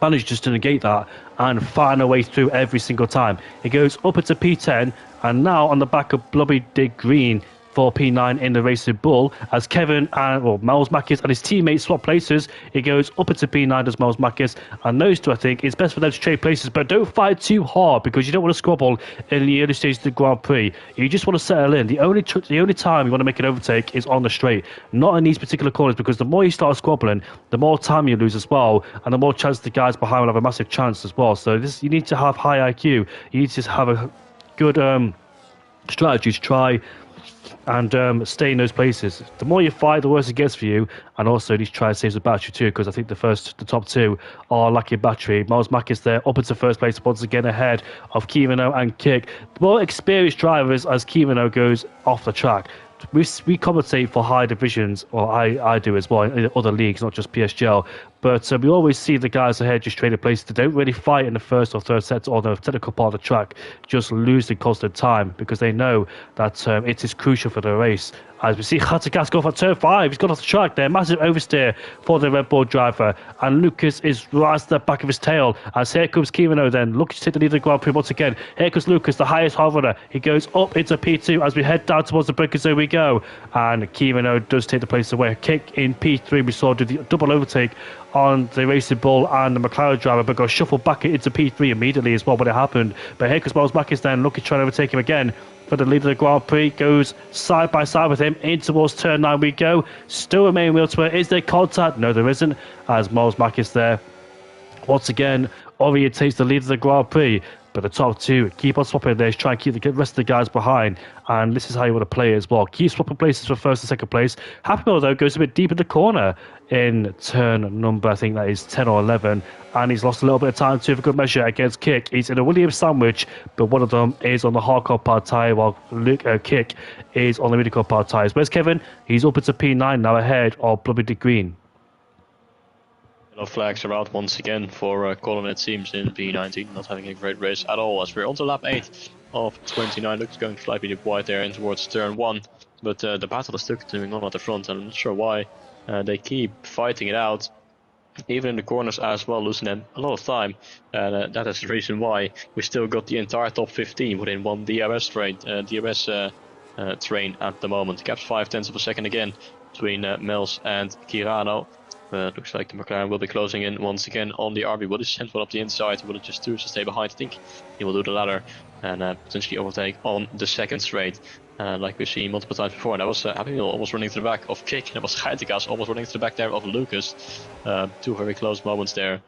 managed just to negate that and find a way through every single time. He goes up into P10, and now on the back of Blobby Dig Green for P9 in the Racing Bull, as Kevin and Miles Mackis and his teammates swap places. He goes up into P9 as Miles Mackis, and those two, I think it's best for them to trade places, but don't fight too hard, because you don't want to squabble in the early stages of the Grand Prix. You just want to settle in. The only time you want to make an overtake is on the straight, not in these particular corners, because the more you start squabbling, the more time you lose as well, and the more chance the guys behind will have a massive chance as well. So you need to have high IQ. You need to have a good strategy to try and stay in those places. The more you fight, the worse it gets for you, and also you need to try and save the battery too, because I think the top 2 are lacking battery. Miles Mack is there up into first place once again ahead of Kimano and Kik. The more experienced drivers as Kimano goes off the track. We commentate for high divisions, or I do as well, in other leagues, not just PSGL. But we always see the guys ahead just trading places. They don't really fight in the first or third set or the technical part of the track, just losing constant time because they know that it is crucial for the race. As we see Ghatagas go for turn 5, he's got off the track there. Massive oversteer for the Red Bull driver. And Lucas is right at the back of his tail. As here comes Kimano then, looking to take the lead of the Grand Prix once again. Here comes Lucas, the highest hard runner. He goes up into P2 as we head down towards the breakers. There we go. And Kimano does take the place away. A kick in P3. We saw do the double overtake on the Racing Bull and the McLaren driver, but got shuffled back into P3 immediately as well when it happened. But here comes Miles Mackis then, looking to try to overtake him again. But the leader of the Grand Prix goes side by side with him in towards turn 9 we go. Still remaining wheel to where. Is there contact? No, there isn't, as Miles Mackis there once again orientates the leader of the Grand Prix. But the top two keep on swapping there, try and keep the rest of the guys behind. And this is how you want to play as well. Keep swapping places for first and second place. Happy Meal, though, goes a bit deep in the corner in turn number, I think that is 10 or 11. And he's lost a little bit of time too for good measure against Kick. He's in a Williams sandwich, but one of them is on the hardcore part tyre, while Kick is on the medical part tyres. Where's Kevin? He's up into P9 now ahead of Blubby de Green. Yellow flags are out once again for Colin, it seems, in P19, not having a great race at all, as we're on to lap 8 of 29. Looks going slightly wide there in towards turn 1, but the battle is still continuing on at the front, and I'm not sure why. They keep fighting it out, even in the corners as well, losing a lot of time, and that is the reason why we still got the entire top 15 within one DRS train at the moment. Caps 0.5 of a second again between Mels and Kirano. Looks like the McLaren will be closing in once again on the RB. Will he send one up the inside? Will it just choose to stay behind? I think he will do the latter and potentially overtake on the second straight, like we've seen multiple times before. And that was Happy Meal almost running to the back of Kick. And that was Ghatagas almost running to the back there of Lucas. Two very close moments there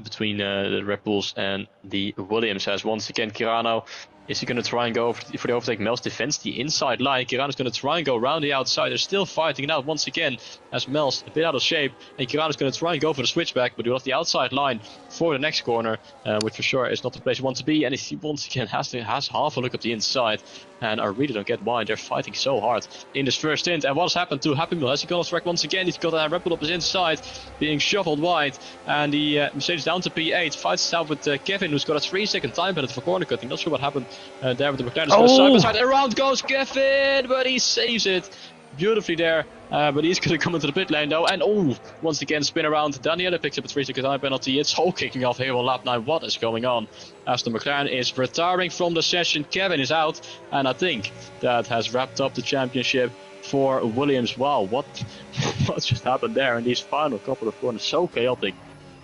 between the Red Bulls and the Williams. As once again Kirano, is he going to try and go for the overtake? Mels defends the inside line. Kirano's going to try and go around the outside. They're still fighting it out once again as Mels a bit out of shape. And Kirano's going to try and go for the switchback, but he off the outside line for the next corner, which for sure is not the place you want to be. And he once again has half a look up the inside. And I really don't get why they're fighting so hard in this first stint. And what has happened to Happy Meal? Has he gone off track once again? He's got a Red Bull up his inside, being shuffled wide. And the Mercedes down to P8. Fights itself with Kevin, who's got a 3-second time penalty for corner cutting. Not sure what happened there with the McLaren. Side by side. Around goes Kevin, but he saves it beautifully there. But he's going to come into the pit lane though. And once again spin around. Daniela picks up a 3-second time penalty. It's all kicking off here on lap 9. What is going on? As the McLaren is retiring from the session, Kevin is out. And I think that has wrapped up the championship for Williams. Wow, what just happened there in these final couple of corners? So chaotic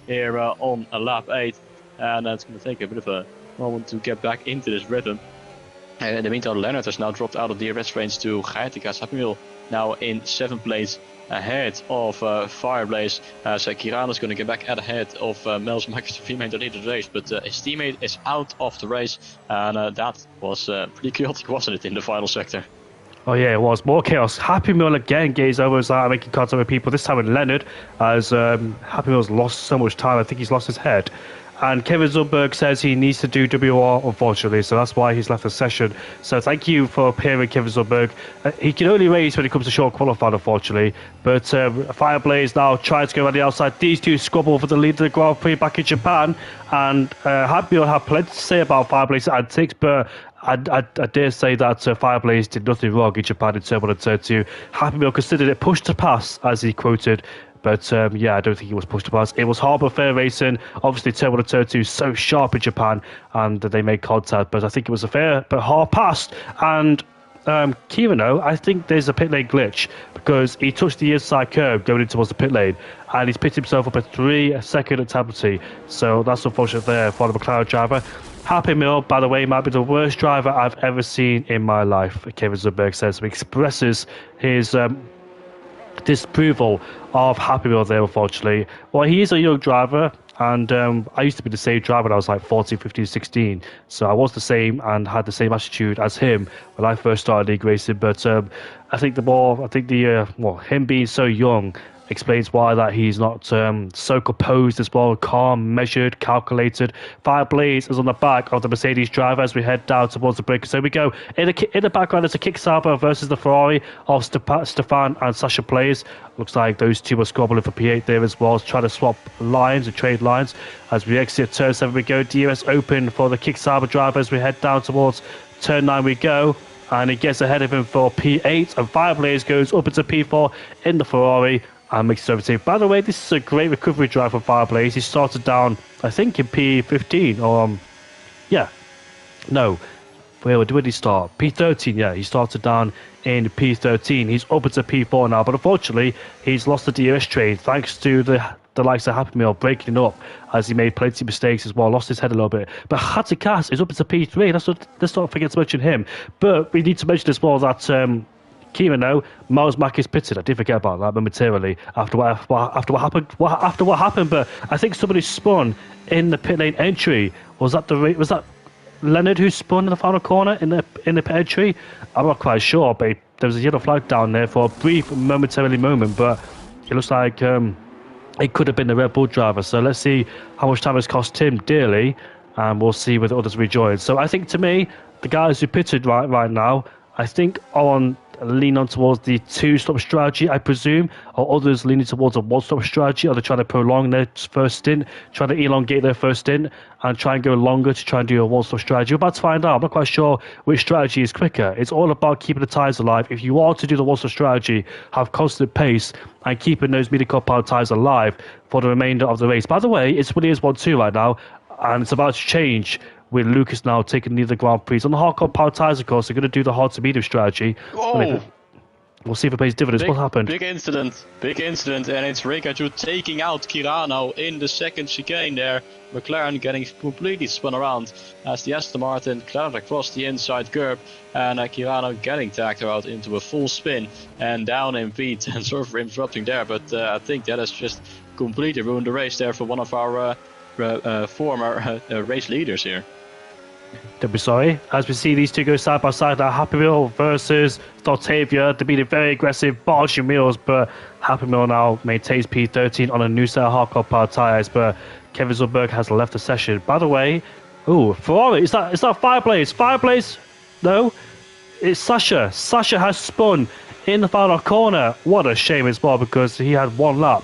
here on lap 8. And it's going to take a bit of a moment to get back into this rhythm. In the meantime, Leonard has now dropped out of the DRS range to Ghatagas. Happy Meal now in 7th place ahead of Fireblaze. So Kirano's going to get back ahead of Mels Mackis, the teammate that leaded the race. But his teammate is out of the race. And that was pretty chaotic, wasn't it, in the final sector? Oh yeah, it was more chaos. Happy Meal again gazed over as making contact with people, this time with Leonard, as Happy Meal's lost so much time. I think he's lost his head. And Kevin Zumberg says he needs to do WR, unfortunately, so that's why he's left the session. So thank you for appearing, Kevin Zumberg. He can only race when it comes to short qualifying, unfortunately. But Fireblaze now tries to go around the outside. These two squabble for the lead of the Grand Prix back in Japan. And Happy Meal have plenty to say about Fireblaze's antics, but I dare say that Fireblaze did nothing wrong in Japan in turn 1 and turn 2. Happy Meal considered it pushed to pass, as he quoted. But yeah, I don't think he was pushed to pass. It was hard but fair racing. Obviously, turn 1 and turn 2 so sharp in Japan, and they made contact. But I think it was a fair but hard pass. And Kirano, I think there's a pit lane glitch because he touched the inside curb going in towards the pit lane, and he's picked himself up a 3-second penalty. So that's unfortunate there for the McLaren driver. Happy Meal, by the way, might be the worst driver I've ever seen in my life, Kevin Zumberg says. He expresses his disapproval of Happy Meal there, unfortunately. Well, he is a young driver, and I used to be the same driver when I was like 14, 15, 16. So I was the same and had the same attitude as him when I first started league racing. But I think him being so young explains why that he's not so composed as well, calm, measured, calculated. Fireblaze is on the back of the Mercedes driver as we head down towards the break. So we go in the background. There's a Kick Sauber versus the Ferrari of Stefan and Sasha Players. Looks like those two are squabbling for P8 there as well, trying to swap lines and trade lines. As we exit turn 7, we go DRS open for the Kick Sauber driver as we head down towards turn 9. We go. And he gets ahead of him for P8, and Fireblaze goes up into P4 in the Ferrari and makes it over to. By the way, this is a great recovery drive for Fireblaze. He started down, I think, in P15, or where did he start? P13, yeah, he started down in P13. He's up into P4 now, but unfortunately, he's lost the DRS train thanks to the likes of Happy Meal breaking it up as he made plenty of mistakes as well, lost his head a little bit. But Hatikas is up into P3. Let's not forget to mention him. But we need to mention as well that Kima, Miles Mack is pitted. I did forget about that momentarily after what happened. But I think somebody spun in the pit lane entry. Was that Leonard who spun in the final corner in the pit entry? I'm not quite sure, but there was a yellow flag down there for a brief momentary moment. But it looks like it could have been the Red Bull driver. So let's see how much time it's cost him dearly, and we'll see whether others rejoin. So I think, to me, the guys who pitted right now, I think are lean on towards the 2-stop strategy, I presume, or others leaning towards a 1-stop strategy. Are they trying to prolong their first stint, trying to elongate their first stint, and try and go longer to try and do a 1-stop strategy? We're about to find out. I'm not quite sure which strategy is quicker. It's all about keeping the tyres alive. If you are to do the 1-stop strategy, have constant pace and keeping those medium powered tyres alive for the remainder of the race. By the way, it's Williams 1-2 right now, and it's about to change with Lucas now taking the Grand Prix. On the hardcore power tyres, of course, they're going to do the hard to medium strategy. Oh! We'll see if it pays dividends. What happened? Big incident, and it's Ricciardo taking out Kirano in the second chicane there. McLaren getting completely spun around as the Aston Martin clattered across the inside curb, and Kirano getting tagged out into a full spin and down in P10. And sorry for interrupting there, but I think that has just completely ruined the race there for one of our former race leaders here. Don't be sorry. As we see these two go side by side, Happy Meal versus Doltavia. They're being very aggressive, barging wheels, but Happy Meal now maintains P13 on a new set of hardcore power tyres, but Kevin Zumberg has left the session. By the way, Ferrari, is that Fireblaze? Fireblaze? No, it's Sasha. Sasha has spun in the final corner. What a shame as well, because he had one lap.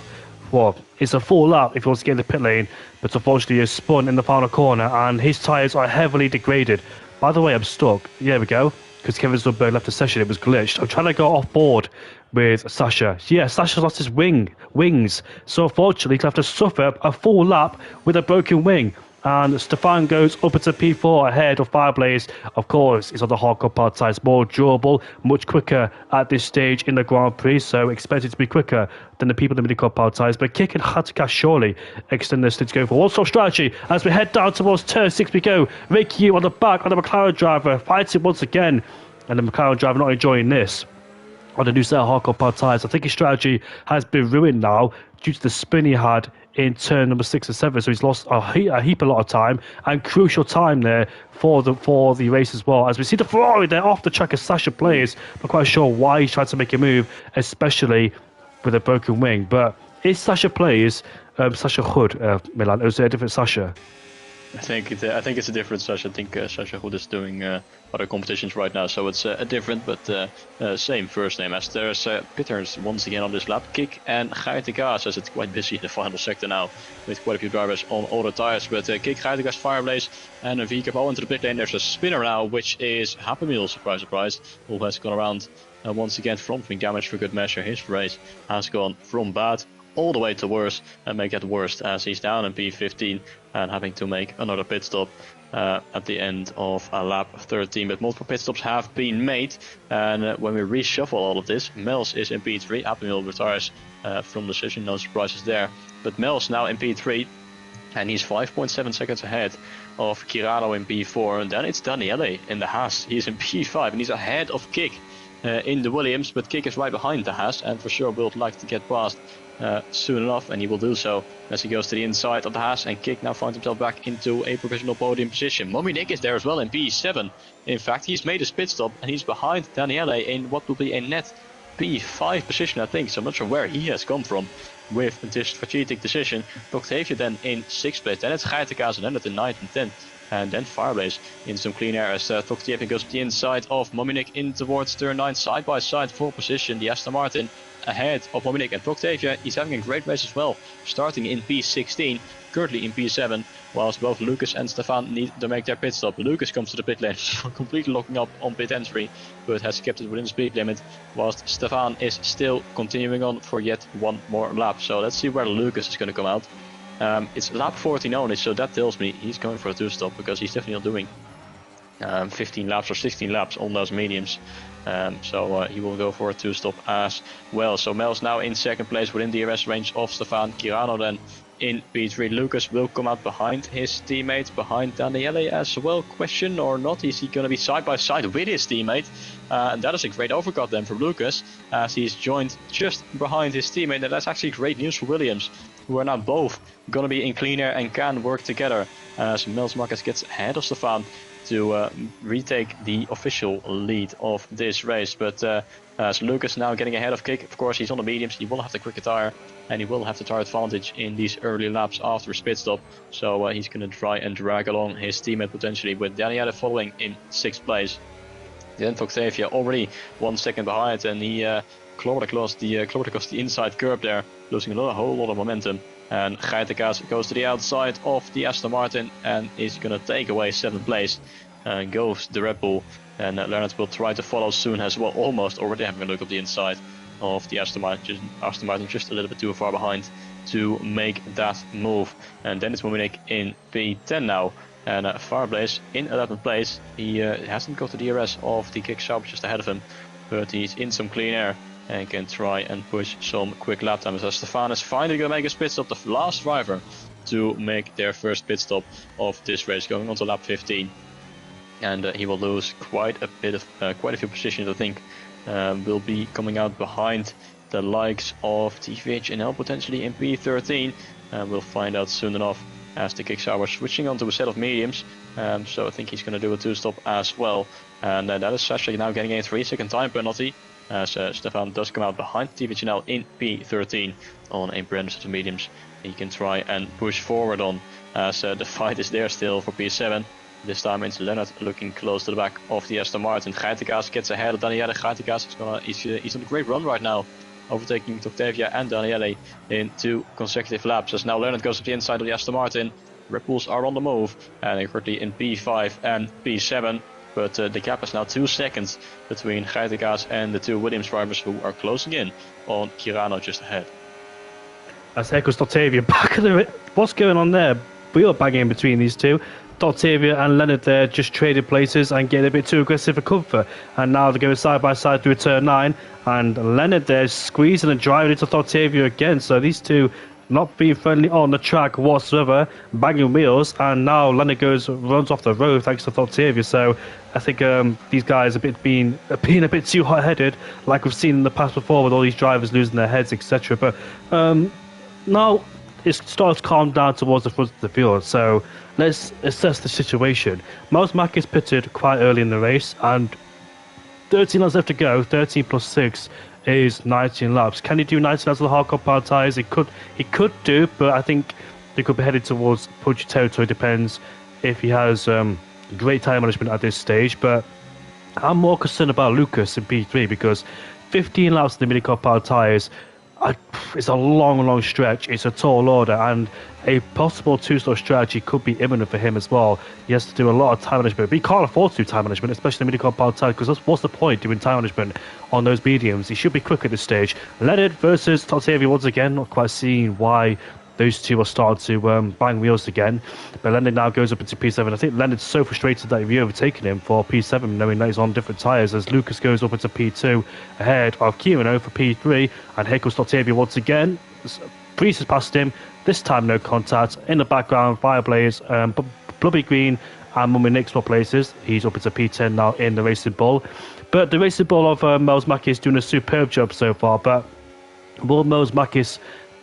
Well, it's a full lap if he wants to get in the pit lane, but unfortunately he's spun in the final corner and his tyres are heavily degraded. By the way, I'm stuck. There we go. Because Kevin Zumberg left the session, it was glitched. I'm trying to go off board with Sasha. Yeah, Sasha's lost his wings. So unfortunately, he'll have to suffer a full lap with a broken wing. And Stefan goes up into P4 ahead of Fireblaze. Of course, it's on the hardcore power tyres, more durable, much quicker at this stage in the Grand Prix, so expect it to be quicker than the people in the mid-core power tyres. But Kick and Hatikas surely extend their stints going for one-stop strategy. As we head down towards turn 6, we go. Ricky on the back of the McLaren driver, fights it once again. And the McLaren driver not enjoying this on the new set of hardcore power tyres. I think his strategy has been ruined now due to the spin he had in turn number 6 and 7, so he's lost a heap a lot of time and crucial time there for the race as well. As we see the Ferrari there off the track as Sasha plays, not quite sure why he's trying to make a move, especially with a broken wing. But is Sasha plays Sasha Hood, Milan? Or is there a different Sasha? I think it's a different Sasha. I think Sasha Hood is doing other competitions right now, so it's a different but same first name. As there's pitters once again on this lap, Kick and Geitegas, as it's quite busy in the final sector now with quite a few drivers on all the tires. But Kick, Geitegas, Fireblaze and VKO into the pit lane. There's a spinner now, which is Happy Meal, surprise, who has gone around once again front wing damage for good measure. His race has gone from bad all the way to worse, and make it worse as he's down in P15 and having to make another pit stop at the end of lap 13. But multiple pit stops have been made, and when we reshuffle all of this, Mels is in P3. Happy Meal retires from the session, no surprises there. But Mels now in P3, and he's 5.7 seconds ahead of Kirano in P4. And then it's Daniele in the Haas. He's in P5 and he's ahead of Kick in the Williams, but Kick is right behind the Haas and for sure would like to get past soon enough, and he will do so as he goes to the inside of the Haas, and Kick now finds himself back into a provisional podium position. Mommy Nick is there as well in P7. In fact, he's made a pit stop and he's behind Daniele in what will be a net P5 position, I think, so I'm not sure where he has come from with this strategic decision. Octavia then in 6th place, then it's Geitekaas and Lennart in 9th and 10th. And then Fireblaze in some clean air as Octavia goes to the inside of Mominik in towards turn 9, side by side for position. The Aston Martin ahead of Mominik, and Octavia is having a great race as well, starting in P16, currently in P7, whilst both Lucas and Stefan need to make their pit stop. Lucas comes to the pit lane, completely locking up on pit entry, but has kept it within the speed limit, whilst Stefan is still continuing on for yet one more lap. So let's see where Lucas is going to come out. It's lap 14 only, so that tells me he's going for a 2-stop, because he's definitely not doing 15 laps or 16 laps on those mediums. So he will go for a 2-stop as well. So Mel's now in 2nd place within the DRS range of Stefan. Kirano then in P3. Lucas will come out behind his teammates, behind Daniele as well. Question or not, is he going to be side by side with his teammate? And that is a great overcut then from Lucas, as he's joined just behind his teammate. And that's actually great news for Williams, who are now both going to be in clean air and can work together, as Mels Marquez gets ahead of Stefan to retake the official lead of this race. But as Lucas now getting ahead of Kik, of course he's on the mediums, he will have the quicker tire, and he will have the tire advantage in these early laps after his pit stop. So he's going to try and drag along his teammate potentially, with Daniele following in 6th place. Then Octavia already 1 second behind, and he clobbered across the inside curb there, losing a whole lot of momentum. And Geitekaas goes to the outside of the Aston Martin and is going to take away 7th place. Goes the Red Bull, and Lennart will try to follow soon as well, almost already having a look at the inside of the Aston Martin. Just a little bit too far behind to make that move. And then it's Mominik in P10 now, and Fireblaze in 11th place. He hasn't got the DRS of the Kik Sauber just ahead of him, but he's in some clean air and can try and push some quick lap times. As Stefan is finally going to make his pit stop, the last driver to make their first pit stop of this race, going on to lap 15. And he will lose quite a few positions, I think. Will be coming out behind the likes of TVH NL potentially in P13. We'll find out soon enough, as the Kik Sauber switching onto a set of mediums. So I think he's going to do a 2-stop as well. And that is actually now getting a 3-second time penalty, as Stefan does come out behind TVHNL in P13 on a brand set of mediums. He can try and push forward on, as the fight is there still for P7. This time it's Lennart looking close to the back of the Aston Martin. Geitekaas gets ahead of Daniele. Geitekaas he's on a great run right now, overtaking Octavia and Daniele in 2 consecutive laps. As now Lennart goes to the inside of the Aston Martin. Red Bulls are on the move, and they're currently in P5 and P7. But the gap is now 2 seconds between Geitekaas and the 2 Williams drivers, who are closing in on Kirano just ahead. As here goes Octavia back of the... What's going on there? We were banging between these two. Octavia and Lennart there just traded places and getting a bit too aggressive for comfort. And now they're going side by side through turn 9. And Lennart there squeezing and driving into Octavia again. So these two not being friendly on the track whatsoever, banging wheels, and now Lennart runs off the road thanks to Octavia. So I think these guys being a bit too hot-headed, like we've seen in the past before with all these drivers losing their heads, etc. But now it starts to calm down towards the front of the field. So let's assess the situation. Miles Marquez pitted quite early in the race, and 13 laps left to go. 13 plus 6 is 19 laps. Can he do 19 laps with the hardcore power tyres? He could do, but I think they could be headed towards punchy territory. Depends if he has great tyre management at this stage. But I'm more concerned about Lucas in P3, because 15 laps in the mini-car power tyres, it's a long stretch. It's a tall order, and a possible 2-stop strategy could be imminent for him as well. He has to do a lot of time management, but he can't afford to do time management, especially in the mid-car power tyre, because what's the point doing time management on those mediums? He should be quick at this stage. Lennart versus Octavia once again, not quite seeing why those two are starting to bang wheels again. But Lennart now goes up into P7. I think Lennart's so frustrated that he's overtaken him for P7, knowing that he's on different tyres, as Lucas goes up into P2 ahead of Kirano for P3. And here comes Octavia once again. Priest has passed him. This time no contact. In the background, Fireblaze, Blubby Green and Mominik swap places. He's up into P10 now in the Racing Bull. But the Racing Bull of Miles Marquez is doing a superb job so far. But will Miles Marquez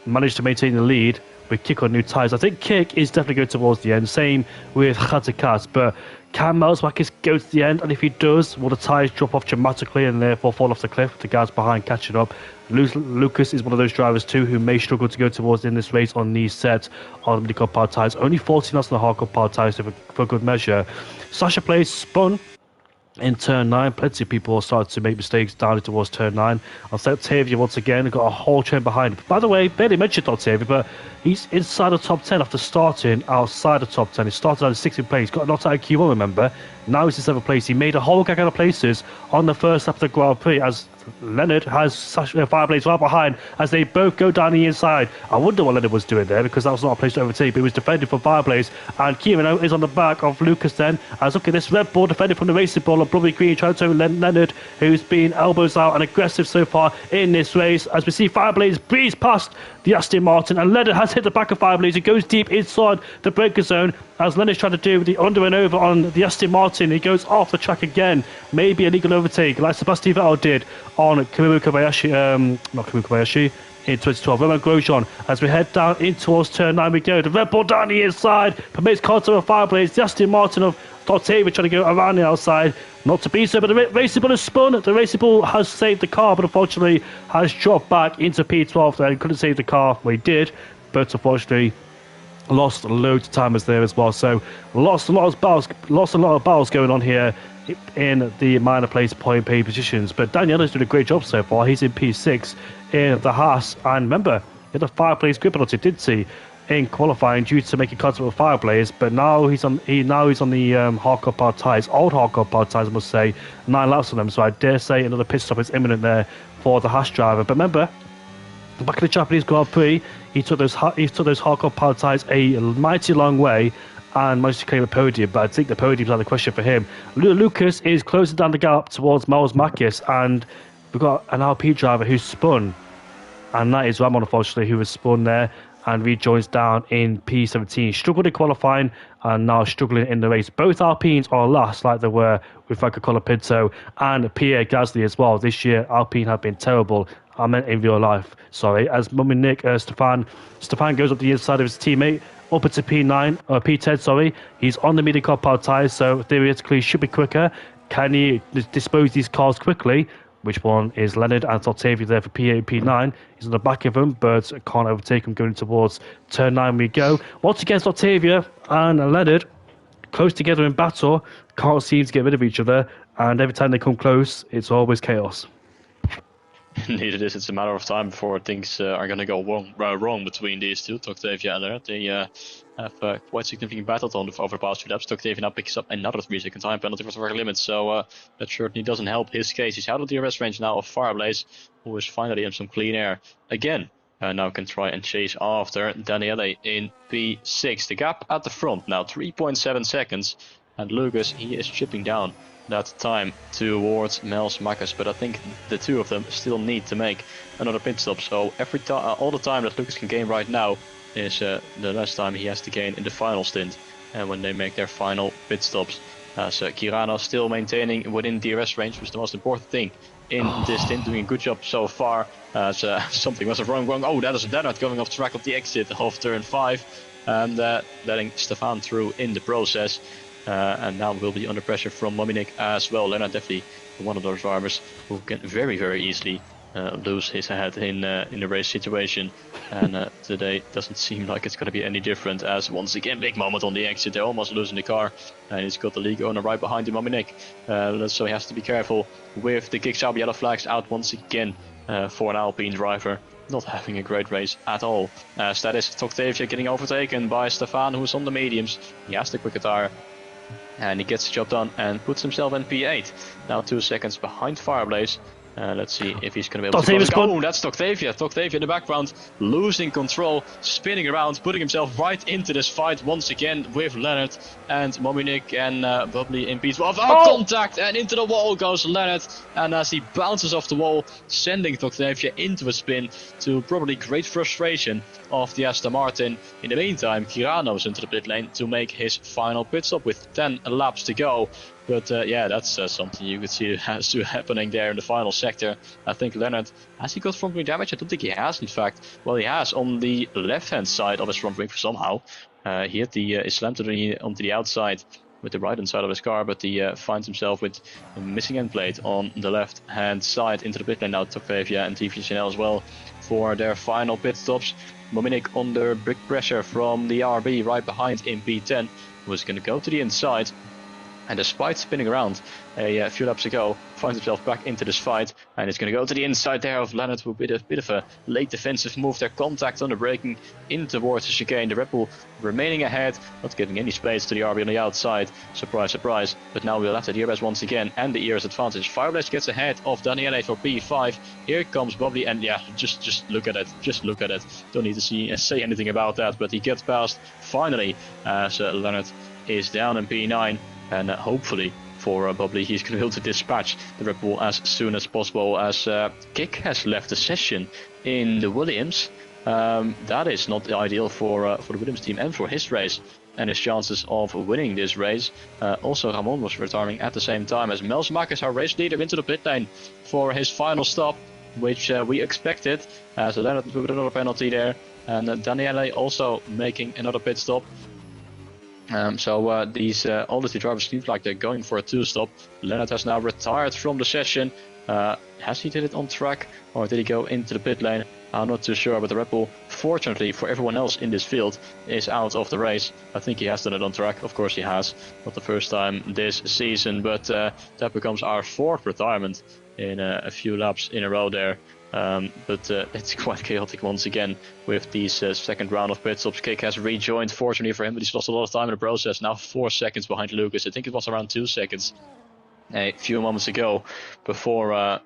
manage to maintain the lead with Kick on new tyres. I think Kick is definitely going towards the end. Same with Khatakas, but can Melsmakis go to the end? And if he does, will the tyres drop off dramatically and therefore fall off the cliff? The guys behind catching up. Lucas is one of those drivers too who may struggle to go towards the end of this race on these sets on the mid-car power tyres. Only 14 knots on the hardcore power tyres for good measure. Sasha Place spun in turn 9. Plenty of people started to make mistakes down towards turn 9. Octavia once again got a whole train behind him. By the way, barely mentioned Octavia, but he's inside the top 10 after starting outside the top 10. He started out in 16th place, got knocked out of Q1, remember. Now he's in 7th place. He made a whole gang of places on the first lap of the Grand Prix as Leonard has Fireblades right behind as they both go down the inside. I wonder what Leonard was doing there because that was not a place to overtake, but he was defending from Fireblades. And Kieran is on the back of Lucas then. As look at this Red Bull defending from the racing ball of Blubby Green, trying to over Leonard, who's been elbows out and aggressive so far in this race. As we see Fireblades breeze past the Aston Martin, and Leonard has hit the back of Fireblades. It goes deep inside the breaker zone as Leonard's trying to do the under and over on the Aston Martin. He goes off the track again. Maybe a legal overtake like Sebastian Vettel did on Kamui Kobayashi, not Kamui Kobayashi, in 2012. Roman Grosjean, as we head down in towards turn 9 we go. The Red Bull down the inside permits contact with Fireblades. The Aston Martin of Octavia trying to go around the outside. Not to be so, but the Racing Bull has spun. The Racing Bull has saved the car, but unfortunately has dropped back into P12 and couldn't save the car. Well, he did, but unfortunately lost loads of timers there as well. So lost a lot of battles going on here in the minor place point pay positions. But Daniela's doing a great job so far. He's in P6 in the Haas, and remember, he had a 5-place grid penalty, didn't he, in qualifying due to making contact with Fireblades, but now he's on the hardcore power tyres, old hardcore power tyres, I must say, 9 laps on them. So I dare say another pit stop is imminent there for the Haas driver. But remember, back in the Japanese Grand Prix, he took those hardcore power tyres a mighty long way and managed to claim a podium. But I think the podium's not the question for him. Lucas is closing down the gap towards Melsmakis, and we've got an RP driver who's spun, and that is Ramon, unfortunately, who was spun there and rejoins down in P17. Struggled in qualifying and now struggling in the race. Both Alpines are last like they were with Franco Colapinto and Pierre Gasly as well. This year Alpine have been terrible. I meant in real life, sorry. As Mummy Nick Stefan goes up the inside of his teammate up into P10, sorry. He's on the medium car power tyres, so theoretically he should be quicker. Can he dispose these cars quickly? Which one is Leonard and Octavia there for P8 and P9. He's on the back of him, but can't overtake him going towards turn 9 we go. Once again, Octavia and Leonard close together in battle, can't seem to get rid of each other, and every time they come close, it's always chaos. Indeed it is. It's a matter of time before things are going to go wrong between these two, Octavia and Leonard. They have quite significant battles over the past few laps. Octavia now picks up another 3-second time penalty for the record limit, so that certainly doesn't help his case. He's out of the arrest range now of Fireblaze, who is finally in some clean air again. Now can try and chase after Daniele in P6. The gap at the front now 3.7 seconds, and Lucas, he is chipping down that time towards Melsmakis, but I think the two of them still need to make another pit stop. So all the time that Lucas can gain right now is the less time he has to gain in the final stint, and when they make their final pit stops. As Kirana still maintaining within DRS range, which is the most important thing in this stint, doing a good job so far. Something must have wrong. Oh, that is Leonard going off track of the exit of turn 5, and letting Stefan through in the process. And now will be under pressure from Mominik as well. Leonard definitely one of those drivers who can very, very easily lose his head in the race situation. And today doesn't seem like it's going to be any different, as once again, big moment on the exit. They're almost losing the car. And he's got the league owner right behind him, Mominik. So he has to be careful with the kick-out yellow flags out once again for an Alpine driver. Not having a great race at all. As that is Octavia getting overtaken by Stefan, who's on the mediums. He has the quicker tire, and he gets the job done and puts himself in P8. Now 2 seconds behind Fireblaze. Let's see if he's going to be able to go. Oh, that's Octavia. Octavia in the background, losing control, spinning around, putting himself right into this fight once again with Leonard and Mominik and Bubbly in P12. Contact, and into the wall goes Leonard. And as he bounces off the wall, sending Octavia into a spin to probably great frustration of the Aston Martin. In the meantime, Kirano's into the pit lane to make his final pit stop with 10 laps to go. But yeah, that's something you could see has to happening there in the final sector. I think Leonard, has he got front wing damage? I don't think he has, in fact. Well, he has on the left-hand side of his front wing somehow. He hit he slammed onto the outside with the right-hand side of his car, but he finds himself with a missing end plate on the left-hand side. Into the pit lane now, Tokvavia and TV Chanel as well for their final pit stops. Dominic under big pressure from the RB right behind in P10, was going to go to the inside. And despite spinning around a few laps ago, finds himself back into this fight, and it's going to go to the inside there of Leonard with a bit of a late defensive move there. Contact on the braking in towards the chicane. The Red Bull remaining ahead, not giving any space to the RB on the outside. Surprise, surprise. But now we'll have the DRS once again, and the ERS advantage. Fireblaze gets ahead of Daniele for P5. Here comes Bubbly, and yeah, just look at it. Just look at it. Don't need to say anything about that, but he gets past finally as Leonard is down in P9. And hopefully for Bubbly, he's going to be able to dispatch the Red Bull as soon as possible, as Kick has left the session in the Williams. That is not ideal for the Williams team and for his race and his chances of winning this race. Also, Ramon was retiring at the same time as Mels Marcus, our race leader, into the pit lane for his final stop, which we expected. So Leonard with another penalty there, and Daniele also making another pit stop. So these all the two drivers seem like they're going for a 2-stop. Leonard has now retired from the session. Has he did it on track, or did he go into the pit lane? I'm not too sure, but the Red Bull, fortunately for everyone else in this field, is out of the race. I think he has done it on track. Of course he has. Not the first time this season, but that becomes our 4th retirement in a few laps in a row there. But it's quite chaotic once again with these second round of pit stops. Kick has rejoined, fortunately for him, but he's lost a lot of time in the process. Now 4 seconds behind Lucas. I think it was around 2 seconds a few moments ago before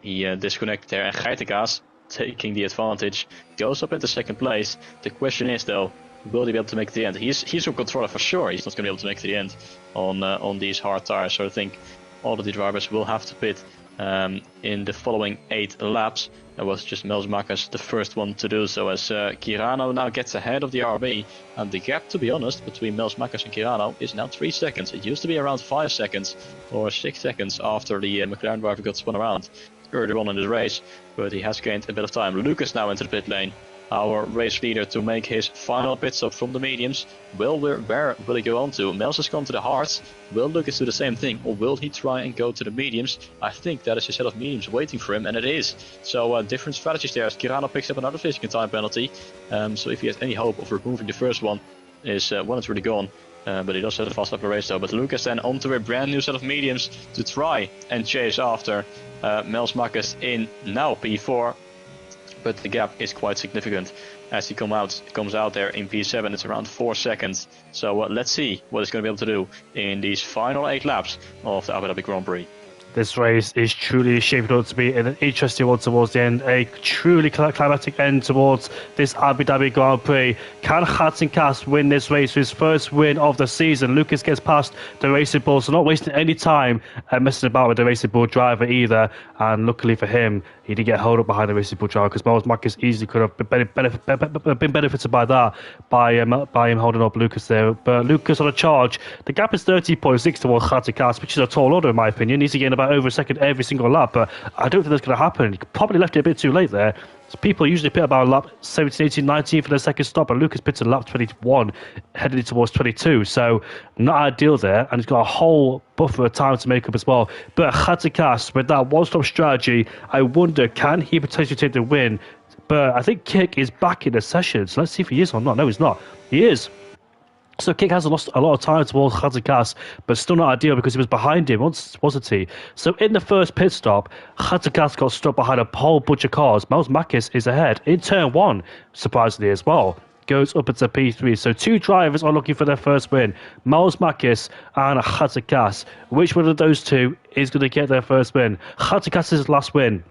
he disconnected there. And Geitenkaas, taking the advantage, goes up into second place. The question is though, will he be able to make it to the end? He's a controller for sure. He's not going to be able to make it to the end on these hard tires. So I think all of the drivers will have to pit in the following 8 laps. It was just Mels Marcus the first one to do so, as Kirano now gets ahead of the RB, and the gap, to be honest, between Mels Marcus and Kirano is now 3 seconds. It used to be around 5 seconds or 6 seconds after the McLaren driver got spun around earlier on in the race, but he has gained a bit of time. Lucas now into the pit lane, our race leader, to make his final pit stop from the mediums. Where will he go on to? Mels has gone to the hards. Will Lucas do the same thing, or will he try and go to the mediums? I think that is a set of mediums waiting for him, and it is. So different strategies there, as Kirano picks up another physical time penalty. So if he has any hope of removing the first one, is when it's really gone. But he does have a fast lap race though. But Lucas then onto a brand new set of mediums to try and chase after Mels Marcus in now P4. But the gap is quite significant as he comes out there in P7. It's around 4 seconds. So let's see what he's going to be able to do in these final 8 laps of the Abu Dhabi Grand Prix. This race is truly shaping up to be an interesting one towards the end, a truly climatic end towards this Abu Dhabi Grand Prix. Can Geitenkaas win this race for his first win of the season? Lucas gets past the Racing Bull, so not wasting any time messing about with the Racing Bull driver either. And luckily for him, he did get held up behind the Racing Bull driver, because Mels Marcus easily could have been benefited by that, by him holding up Lucas there. But Lucas on a charge, the gap is 30.6 towards Geitenkaas, which is a tall order in my opinion. He's getting about over a second every single lap, but I don't think that's going to happen. He probably left it a bit too late there. So people usually pit about lap 17, 18, 19 for their second stop, and Lucas pits at lap 21, heading towards 22. So not ideal there, and he's got a whole buffer of time to make up as well. But Geitenkaas, with that one-stop strategy, I wonder, can he potentially take the win? But I think Kick is back in the session, so let's see if he is or not. No, he's not. He is. So Kick has lost a lot of time towards Geitenkaas, but still not ideal because he was behind him, wasn't he? So in the first pit stop, Geitenkaas got stuck behind a whole bunch of cars. Mels Marcus is ahead in turn 1, surprisingly as well. Goes up into P3. So 2 drivers are looking for their first win. Mels Marcus and Geitenkaas. Which one of those 2 is going to get their first win? Geitenkaas' last win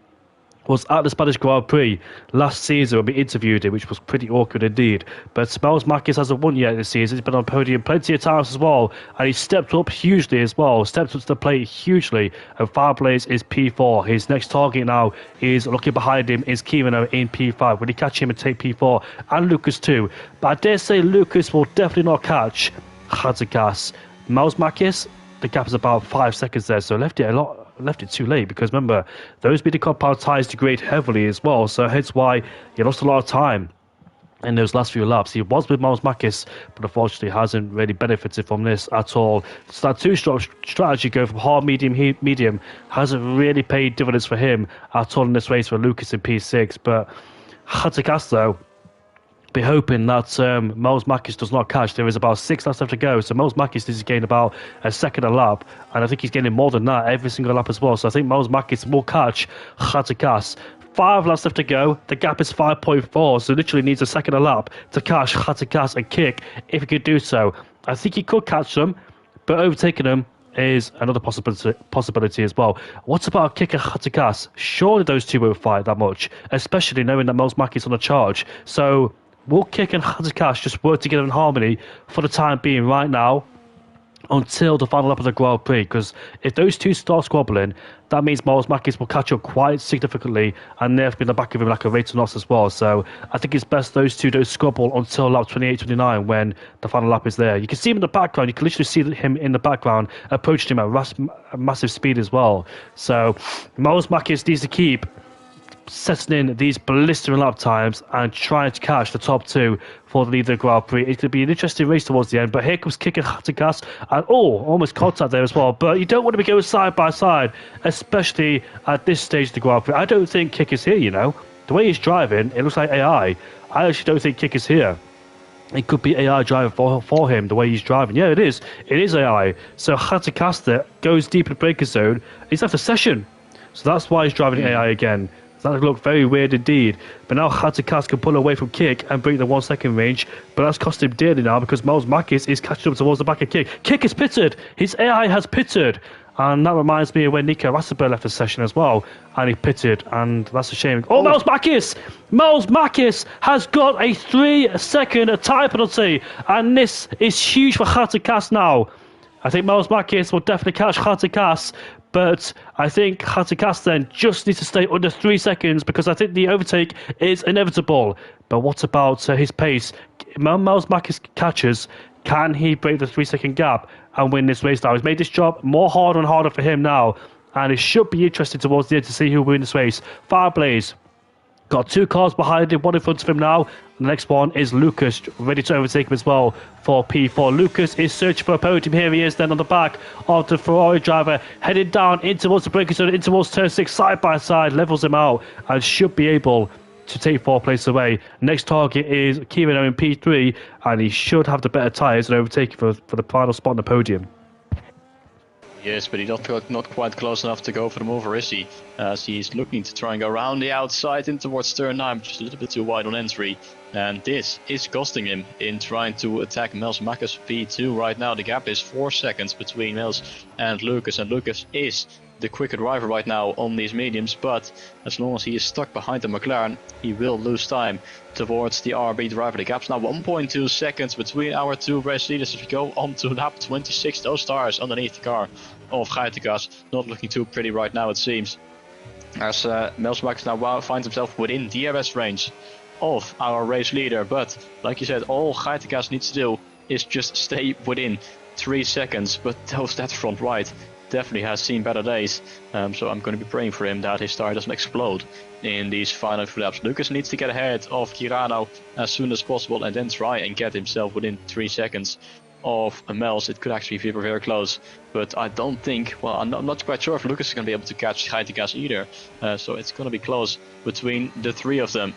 was at the Spanish Grand Prix last season when we interviewed him, which was pretty awkward indeed. But Miles Marquez hasn't won yet this season. He's been on podium plenty of times as well, and he stepped up hugely as well. Stepped up to the plate hugely. And Fireplace is P4. His next target now is looking behind him is Kivino in P5. Will he catch him and take P4? And Lucas too. But I dare say Lucas will definitely not catch Hatzicas. Miles Marquez, the gap is about 5 seconds there, so left it too late, because remember, those medium compound tyres degrade heavily as well, so hence why he lost a lot of time in those last few laps. He was with Miles Marquez, but unfortunately hasn't really benefited from this at all. So that two-stroke strategy going from hard, medium hasn't really paid dividends for him at all in this race for Lucas in P6, but Hatzicas though, be hoping that Miles Marquez does not catch. There is about 6 laps left to go, so Miles Marquez needs to gain about a second a lap, and I think he's gaining more than that every single lap as well, so I think Miles Marquez will catch Hatzicas. 5 laps left to go, the gap is 5.4, so literally needs a second a lap to catch Hatzicas and kick if he could do so. I think he could catch them, but overtaking them is another possibility as well. What about Kick and Hatzicas? Surely those two won't fight that much, especially knowing that Miles Marquez is on a charge, so will Kick and Hatzicas just work together in harmony for the time being right now until the final lap of the Grand Prix? Because if those two start squabbling, that means Miles Marquez will catch up quite significantly and therefore be in the back of him like a race to loss as well. So I think it's best those two don't squabble until lap 28, 29 when the final lap is there. You can see him in the background. You can literally see him in the background approaching him at massive speed as well. So Miles Marquez needs to keep setting in these blistering lap times and trying to catch the top 2 for the lead of the Grand Prix. It's going to be an interesting race towards the end, but here comes Kick and Hatzicas, and almost contact there as well, but you don't want to be going side by side, especially at this stage of the Grand Prix. I don't think Kick is here, you know. The way he's driving, it looks like AI. I actually don't think Kick is here. It could be AI driving for him, the way he's driving. Yeah, it is. It is AI. So Hatzicas goes deep in the breaker zone. He's left a session. So that's why he's driving AI again. That looked very weird indeed. But now Hatzicas can pull away from Kick and break the 1 second range. But that's cost him dearly now because Miles Marquez is catching up towards the back of Kick. Kick is pitted. His AI has pitted. And that reminds me of when Nico Rosberg left the session as well. And he pitted. And that's a shame. Oh, Miles Marquez! Miles Marquez has got a 3-second time penalty. And this is huge for Hatzicas now. I think Miles Marquez will definitely catch Hatzicas, but I think Hatzicas then just needs to stay under 3 seconds because I think the overtake is inevitable. But what about his pace? Miles Marquez catches. Can he break the 3 second gap and win this race now? He's made this job more harder and harder for him now, and it should be interesting towards the end to see who will win this race. Fireblaze got 2 cars behind him, 1 in front of him now. The next one is Lucas, ready to overtake him as well for P4. Lucas is searching for a podium. Here he is then on the back of the Ferrari driver, heading down in towards the breaker zone, in towards turn 6, side by side, levels him out and should be able to take 4th place away. Next target is Kivino in P3, and he should have the better tyres and overtake for the final spot on the podium. Yes, but he's not quite close enough to go for the mover, is he? As he's looking to try and go around the outside in towards turn 9, just a little bit too wide on entry. And this is costing him in trying to attack Miles Marquez P2 right now. The gap is 4 seconds between Miles and Lucas is the quicker driver right now on these mediums, but as long as he is stuck behind the McLaren, he will lose time towards the RB driver. The gap's now 1.2 seconds between our 2 race leaders. If we go on to lap 26, those stars underneath the car of Hatzicas not looking too pretty right now, it seems, as Miles Marquez now finds himself within DRS range of our race leader. But like you said, all Hatzicas needs to do is just stay within 3 seconds, but that front right definitely has seen better days, so I'm going to be praying for him that his tire doesn't explode in these final few laps. Lucas needs to get ahead of Kirano as soon as possible and then try and get himself within 3 seconds of Miles. It could actually be very close, but I don't think, well, I'm not quite sure if Lucas is going to be able to catch Hatzicas either, so it's going to be close between the 3 of them.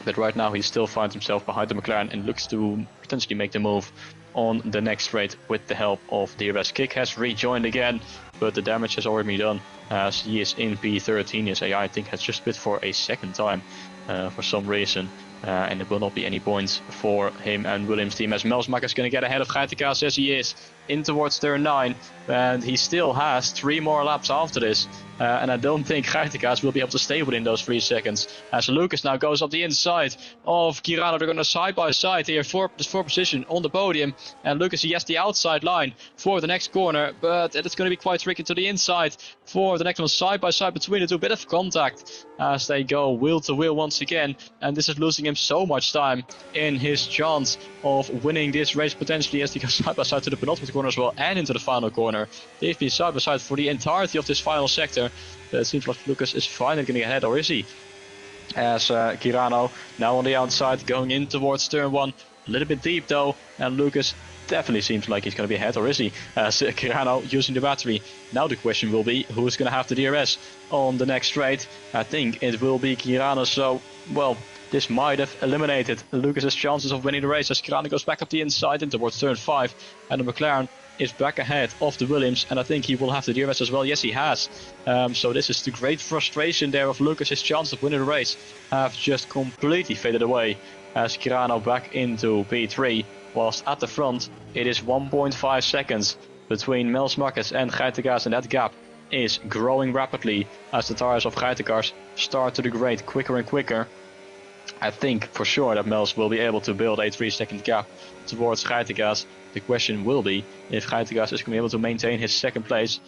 But right now he still finds himself behind the McLaren and looks to potentially make the move on the next straight with the help of DRS. Kick has rejoined again, but the damage has already been done as he is in P13. His AI, I think, has just split for a second time for some reason, and there will not be any points for him and Williams' team, as Miles Marquez is going to get ahead of Hatzicas as he is in towards turn 9, and he still has 3 more laps after this and I don't think Geitenkaas will be able to stay within those 3 seconds. As Lucas now goes up the inside of Kirano, they're going to side by side here for position on the podium, and Lucas, he has the outside line for the next corner, but it's going to be quite tricky to the inside for the next one, side by side between the two. Bit of contact as they go wheel to wheel once again, and this is losing him so much time in his chance of winning this race potentially, as they go side by side to the penultimate corner as well and into the final corner. They've been side by side for the entirety of this final sector, but it seems like Lucas is finally going to get ahead, or is he? As Kirano now on the outside going in towards turn 1, a little bit deep though, and Lucas definitely seems like he's going to be ahead, or is he? As Kirano using the battery. Now the question will be, who's going to have the DRS on the next straight? I think it will be Kirano, so, well, this might have eliminated Lucas's chances of winning the race, as Kirano goes back up the inside and towards turn 5, and the McLaren is back ahead of the Williams, and I think he will have the DRS as well. Yes, he has. So this is the great frustration there of Lucas. His chance of winning the race have just completely faded away, as Kirano back into P3, whilst at the front it is 1.5 seconds between Mels Marquez and Geitenkaas, and that gap is growing rapidly as the tires of Geitenkaas start to degrade quicker and quicker. I think for sure that Mels will be able to build a 3-second gap towards Geitenkaas. The question will be if Geitenkaas is going to be able to maintain his second place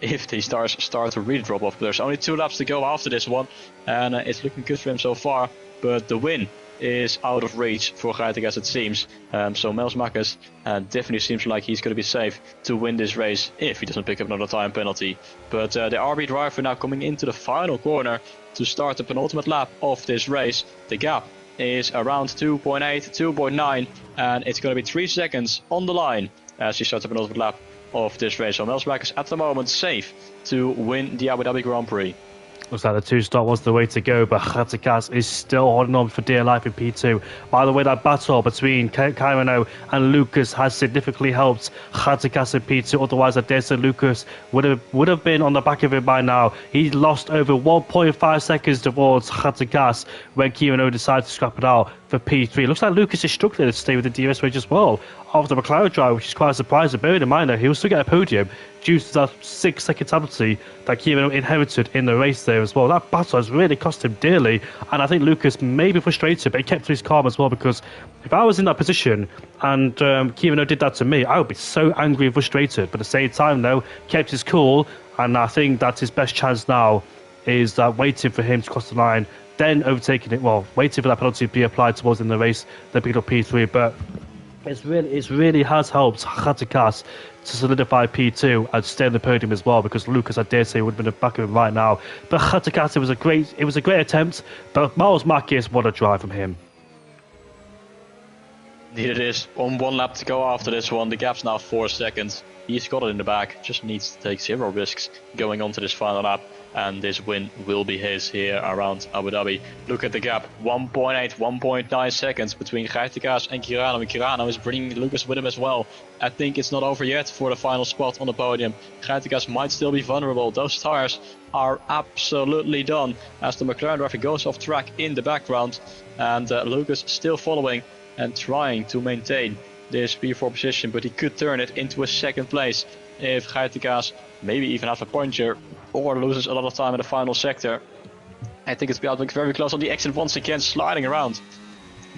if the stars start to really drop off. But there's only 2 laps to go after this one, and it's looking good for him so far, but the win is out of reach for Geitenkaas, it seems. So Mels Marquez definitely seems like he's going to be safe to win this race if he doesn't pick up another time penalty. But the RB driver now coming into the final corner to start the penultimate lap of this race. The gap is around 2.8, 2.9, and it's going to be 3 seconds on the line as he starts the penultimate lap of this race. So Mels Marquez at the moment safe to win the Abu Dhabi Grand Prix. Looks like the 2-stop was the way to go, but Geitenkaas is still holding on for dear life in P2. By the way, that battle between Kirano and Lucas has significantly helped Geitenkaas in P2. Otherwise, I dare say Lucas would have been on the back of it by now. He lost over 1.5 seconds towards Geitenkaas when Kirano decided to scrap it out for P3. Looks like Lucas is struggling to stay with the DRS range as well after the McLaren drive, which is quite surprising. Bearing in mind that he will still get a podium due to that 6-second penalty that Kirano inherited in the race there as well. That battle has really cost him dearly, and I think Lucas may be frustrated, but he kept his calm as well, because if I was in that position and Kirano did that to me, I would be so angry and frustrated. But at the same time, though, kept his cool, and I think that his best chance now is waiting for him to cross the line, then overtaking it, well, waiting for that penalty to be applied towards in the race, then picking up P3. But it really has helped Geitenkaas to solidify P2 and stay on the podium as well, because Lucas, I dare say, would have been back of him right now. But Geitenkaas, it was a great attempt, but Mels Marquez, what a drive from him. Indeed it is. One lap to go after this one. The gap's now 4 seconds. He's got it in the bag, just needs to take 0 risks going on to this final lap, and this win will be his here around Abu Dhabi. Look at the gap, 1.8, 1.9 seconds between Geitenkaas and Kirano, and Kirano is bringing Lucas with him as well. I think it's not over yet for the final spot on the podium. Geitenkaas might still be vulnerable. Those tires are absolutely done as the McLaren driver goes off track in the background, and Lucas still following and trying to maintain this P4 position, but he could turn it into a second place if Geitenkaas maybe even has a puncture or loses a lot of time in the final sector. I think it's very close on the exit once again, sliding around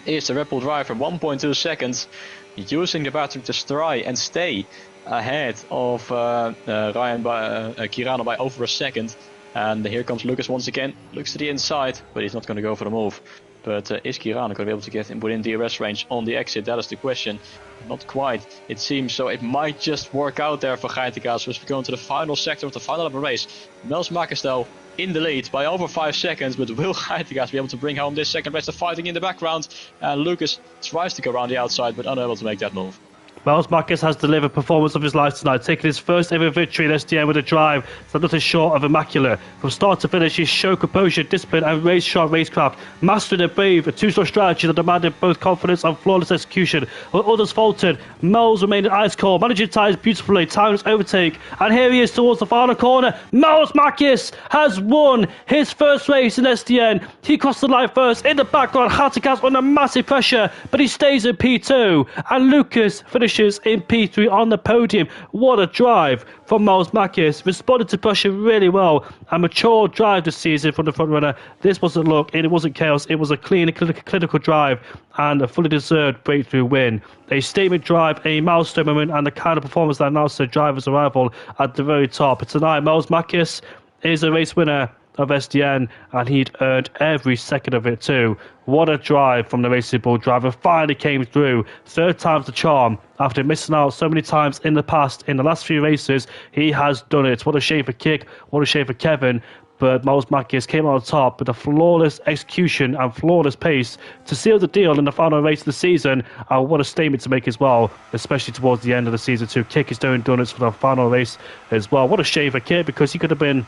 is the Red Bull driver, 1.2 seconds, using the battery to try and stay ahead of Kirano by over a second. And here comes Lucas once again, looks to the inside, but he's not going to go for the move. But is Kirano going to be able to get within DRS range on the exit? That is the question. Not quite, it seems. So it might just work out there for Geitenkaas as we go into the final sector of the final lap of the race. Mels Marquez though in the lead by over 5 seconds, but will Geitenkaas be able to bring home this second race? The fighting in the background, and Lucas tries to go around the outside but unable to make that move. Mels Marquez has delivered performance of his life tonight, taking his first ever victory in SDN with a drive that nothing short of immaculate. From start to finish, he showed composure, discipline and race-sharp racecraft, mastering a brave, a two-stroke strategy that demanded both confidence and flawless execution. While others faltered, Mels remained ice cold, managing tires beautifully, timeless overtake, and here he is towards the final corner. Mels Marquez has won his first race in SDN. He crossed the line first. In the background, Geitenkaas under massive pressure, but he stays in P2, and Lucas finished finishes in P3 on the podium. What a drive from Miles Makis. Responded to pressure really well. A mature drive this season from the front runner. This wasn't luck, it wasn't chaos. It was a clean, clinical drive and a fully deserved breakthrough win. A statement drive, a milestone moment, and the kind of performance that announced the driver's arrival at the very top. Tonight, Miles Makis is a race winner of SDN, and he'd earned every second of it too. What a drive from the Racing Bull driver. Finally came through. Third time's the charm. After missing out so many times in the past, in the last few races, he has done it. What a shame for Kick. What a shame for Kevin. But Miles Makis came on top with a flawless execution and flawless pace to seal the deal in the final race of the season. And what a statement to make as well, especially towards the end of the season too. Kick is doing donuts for the final race as well. What a shame for Kick, because he could have been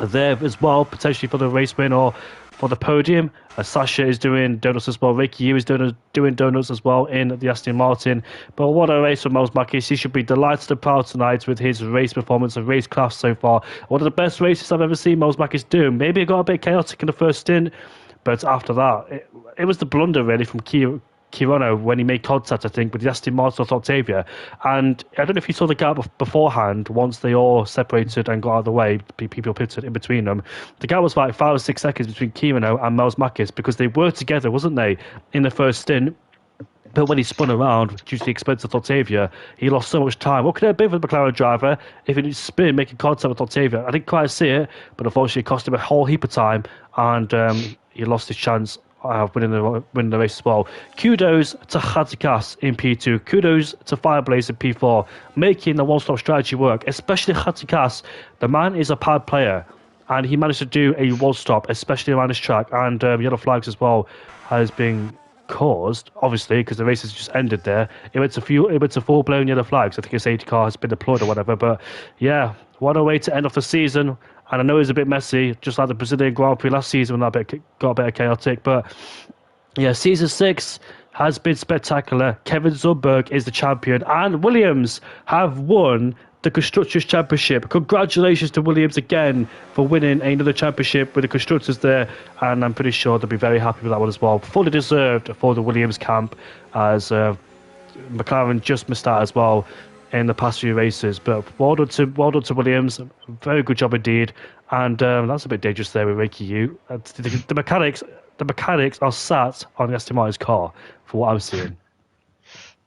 there as well, potentially for the race win or for the podium. Sasha is doing donuts as well. Ricky Yu is doing donuts as well in the Aston Martin. But what a race for Miles Makis. He should be delighted and proud tonight with his race performance and racecraft so far. One of the best races I've ever seen Miles Makis do. Maybe it got a bit chaotic in the first stint, but after that, it was the blunder really from Kirano when he made contact, I think, with the Aston Martin of Octavia. And I don't know if you saw the gap beforehand, once they all separated and got out of the way, people pitted in between them. The gap was like 5 or 6 seconds between Kirano and Miles Makis, because they were together, wasn't they, in the first stint. But when he spun around, due to the expense of Octavia, he lost so much time. What could it have been for the McLaren driver if he didn't spin, making contact with Octavia? I didn't quite see it, but unfortunately it cost him a whole heap of time, and he lost his chance winning the race as well. Kudos to Khatikas in P2. Kudos to Fireblaze in P4, making the one-stop strategy work, especially Khatikas. The man is a pad player, and he managed to do a one-stop, especially around this track. And yellow flags as well has been caused, obviously, because the race has just ended there. It went to full-blown yellow flags. I think a safety car has been deployed or whatever. But yeah, what a way to end off the season. And I know it was a bit messy, just like the Brazilian Grand Prix last season when that got a bit chaotic. But yeah, season 6 has been spectacular. Kevin Zumberg is the champion, and Williams have won the Constructors' Championship. Congratulations to Williams again for winning another championship with the Constructors there, and I'm pretty sure they'll be very happy with that one as well. Fully deserved for the Williams camp, as McLaren just missed out as well in the past few races. But well done to Williams. Very good job indeed. And that's a bit dangerous there with Ricky Yu. The mechanics are sat on the Aston Martin's car, for what I'm seeing.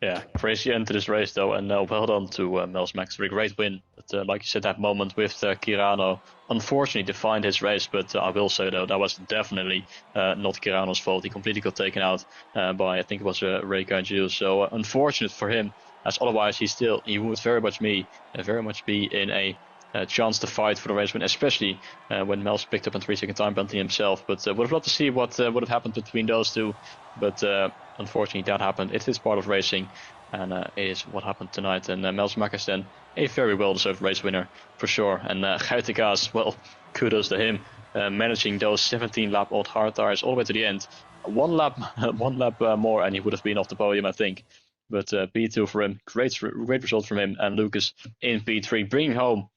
Yeah, crazy end to this race though, and well done to Miles Makis for a great win. But like you said, that moment with Kirano unfortunately defined his race, but I will say though, that was definitely not Kirano's fault. He completely got taken out by, I think it was Ray Gaju. So unfortunate for him, as otherwise he would very much be in a chance to fight for the race win, especially when Mels picked up a 3-second time penalty himself. But would have loved to see what would have happened between those two. But unfortunately, that happened. It is part of racing, and it is what happened tonight. And Miles Makis then a very well-deserved race winner for sure. And Khatikas, well, kudos to him, managing those 17-lap old hard tires all the way to the end. One lap more, and he would have been off the podium, I think. But P2 for him, great result from him, and Lucas in P3, bringing home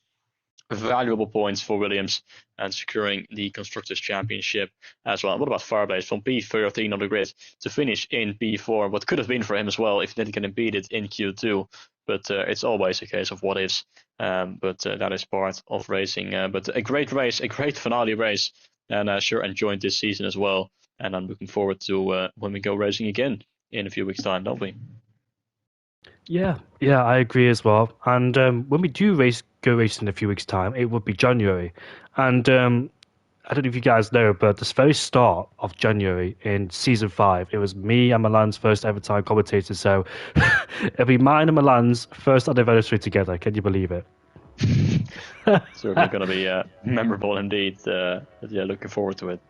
valuable points for Williams and securing the Constructors' Championship as well. What about Fireblaze from P13 on the grid to finish in P4? What could have been for him as well if he didn't get impeded in Q2. But it's always a case of what ifs. But that is part of racing. But a great race, a great finale race, and sure enjoyed this season as well. And I'm looking forward to when we go racing again in a few weeks' time, don't we? Yeah, I agree as well. And when we do go racing in a few weeks' time, it would be January. And I don't know if you guys know, but the very start of January in season 5, it was me and Milan's first ever time commentator. So it'll be mine and Milan's first anniversary together. Can you believe it? Certainly going to be memorable indeed. Yeah, looking forward to it.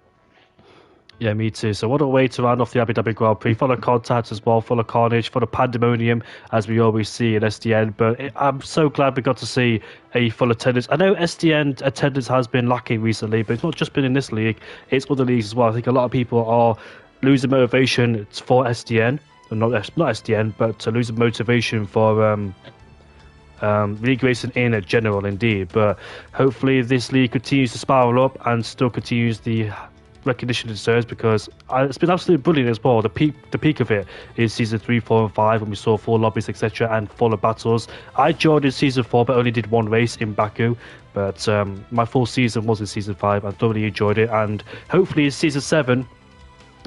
Yeah, me too. So what a way to round off the Abu Dhabi Grand Prix. Full of contact as well, full of carnage, full of pandemonium, as we always see in SDN. But I'm so glad we got to see a full attendance. I know SDN attendance has been lacking recently, but it's not just been in this league. It's other leagues as well. I think a lot of people are losing motivation for SDN. Not SDN, but losing motivation for league racing in general indeed. But hopefully this league continues to spiral up and still continues the recognition it deserves, because it's been absolutely brilliant as well. The peak of it is season 3, 4, and 5, when we saw full lobbies, etc., and fuller battles. I joined in season 4, but only did one race in Baku. But my full season was in season 5. I thoroughly enjoyed it, and hopefully in season 7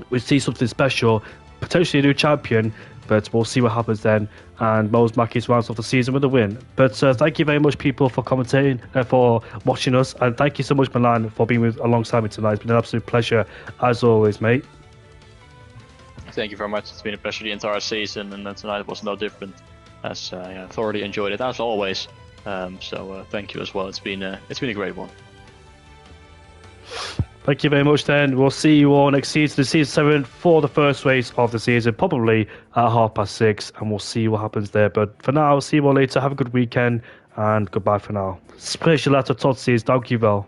we see something special, potentially a new champion. But we'll see what happens then. And Mose Makis rounds off the season with a win. But thank you very much, people, for commentating, for watching us. And thank you so much, Milan, for being alongside me tonight. It's been an absolute pleasure, as always, mate. Thank you very much. It's been a pleasure the entire season, and tonight was no different. As I thoroughly enjoyed it, as always. So thank you as well. It's been a great one. Thank you very much then. We'll see you all next season, season 7, for the first race of the season, probably at 6:30, and we'll see what happens there. But for now, see you all later. Have a good weekend, and goodbye for now. Special letter tot sees. Dankjewel.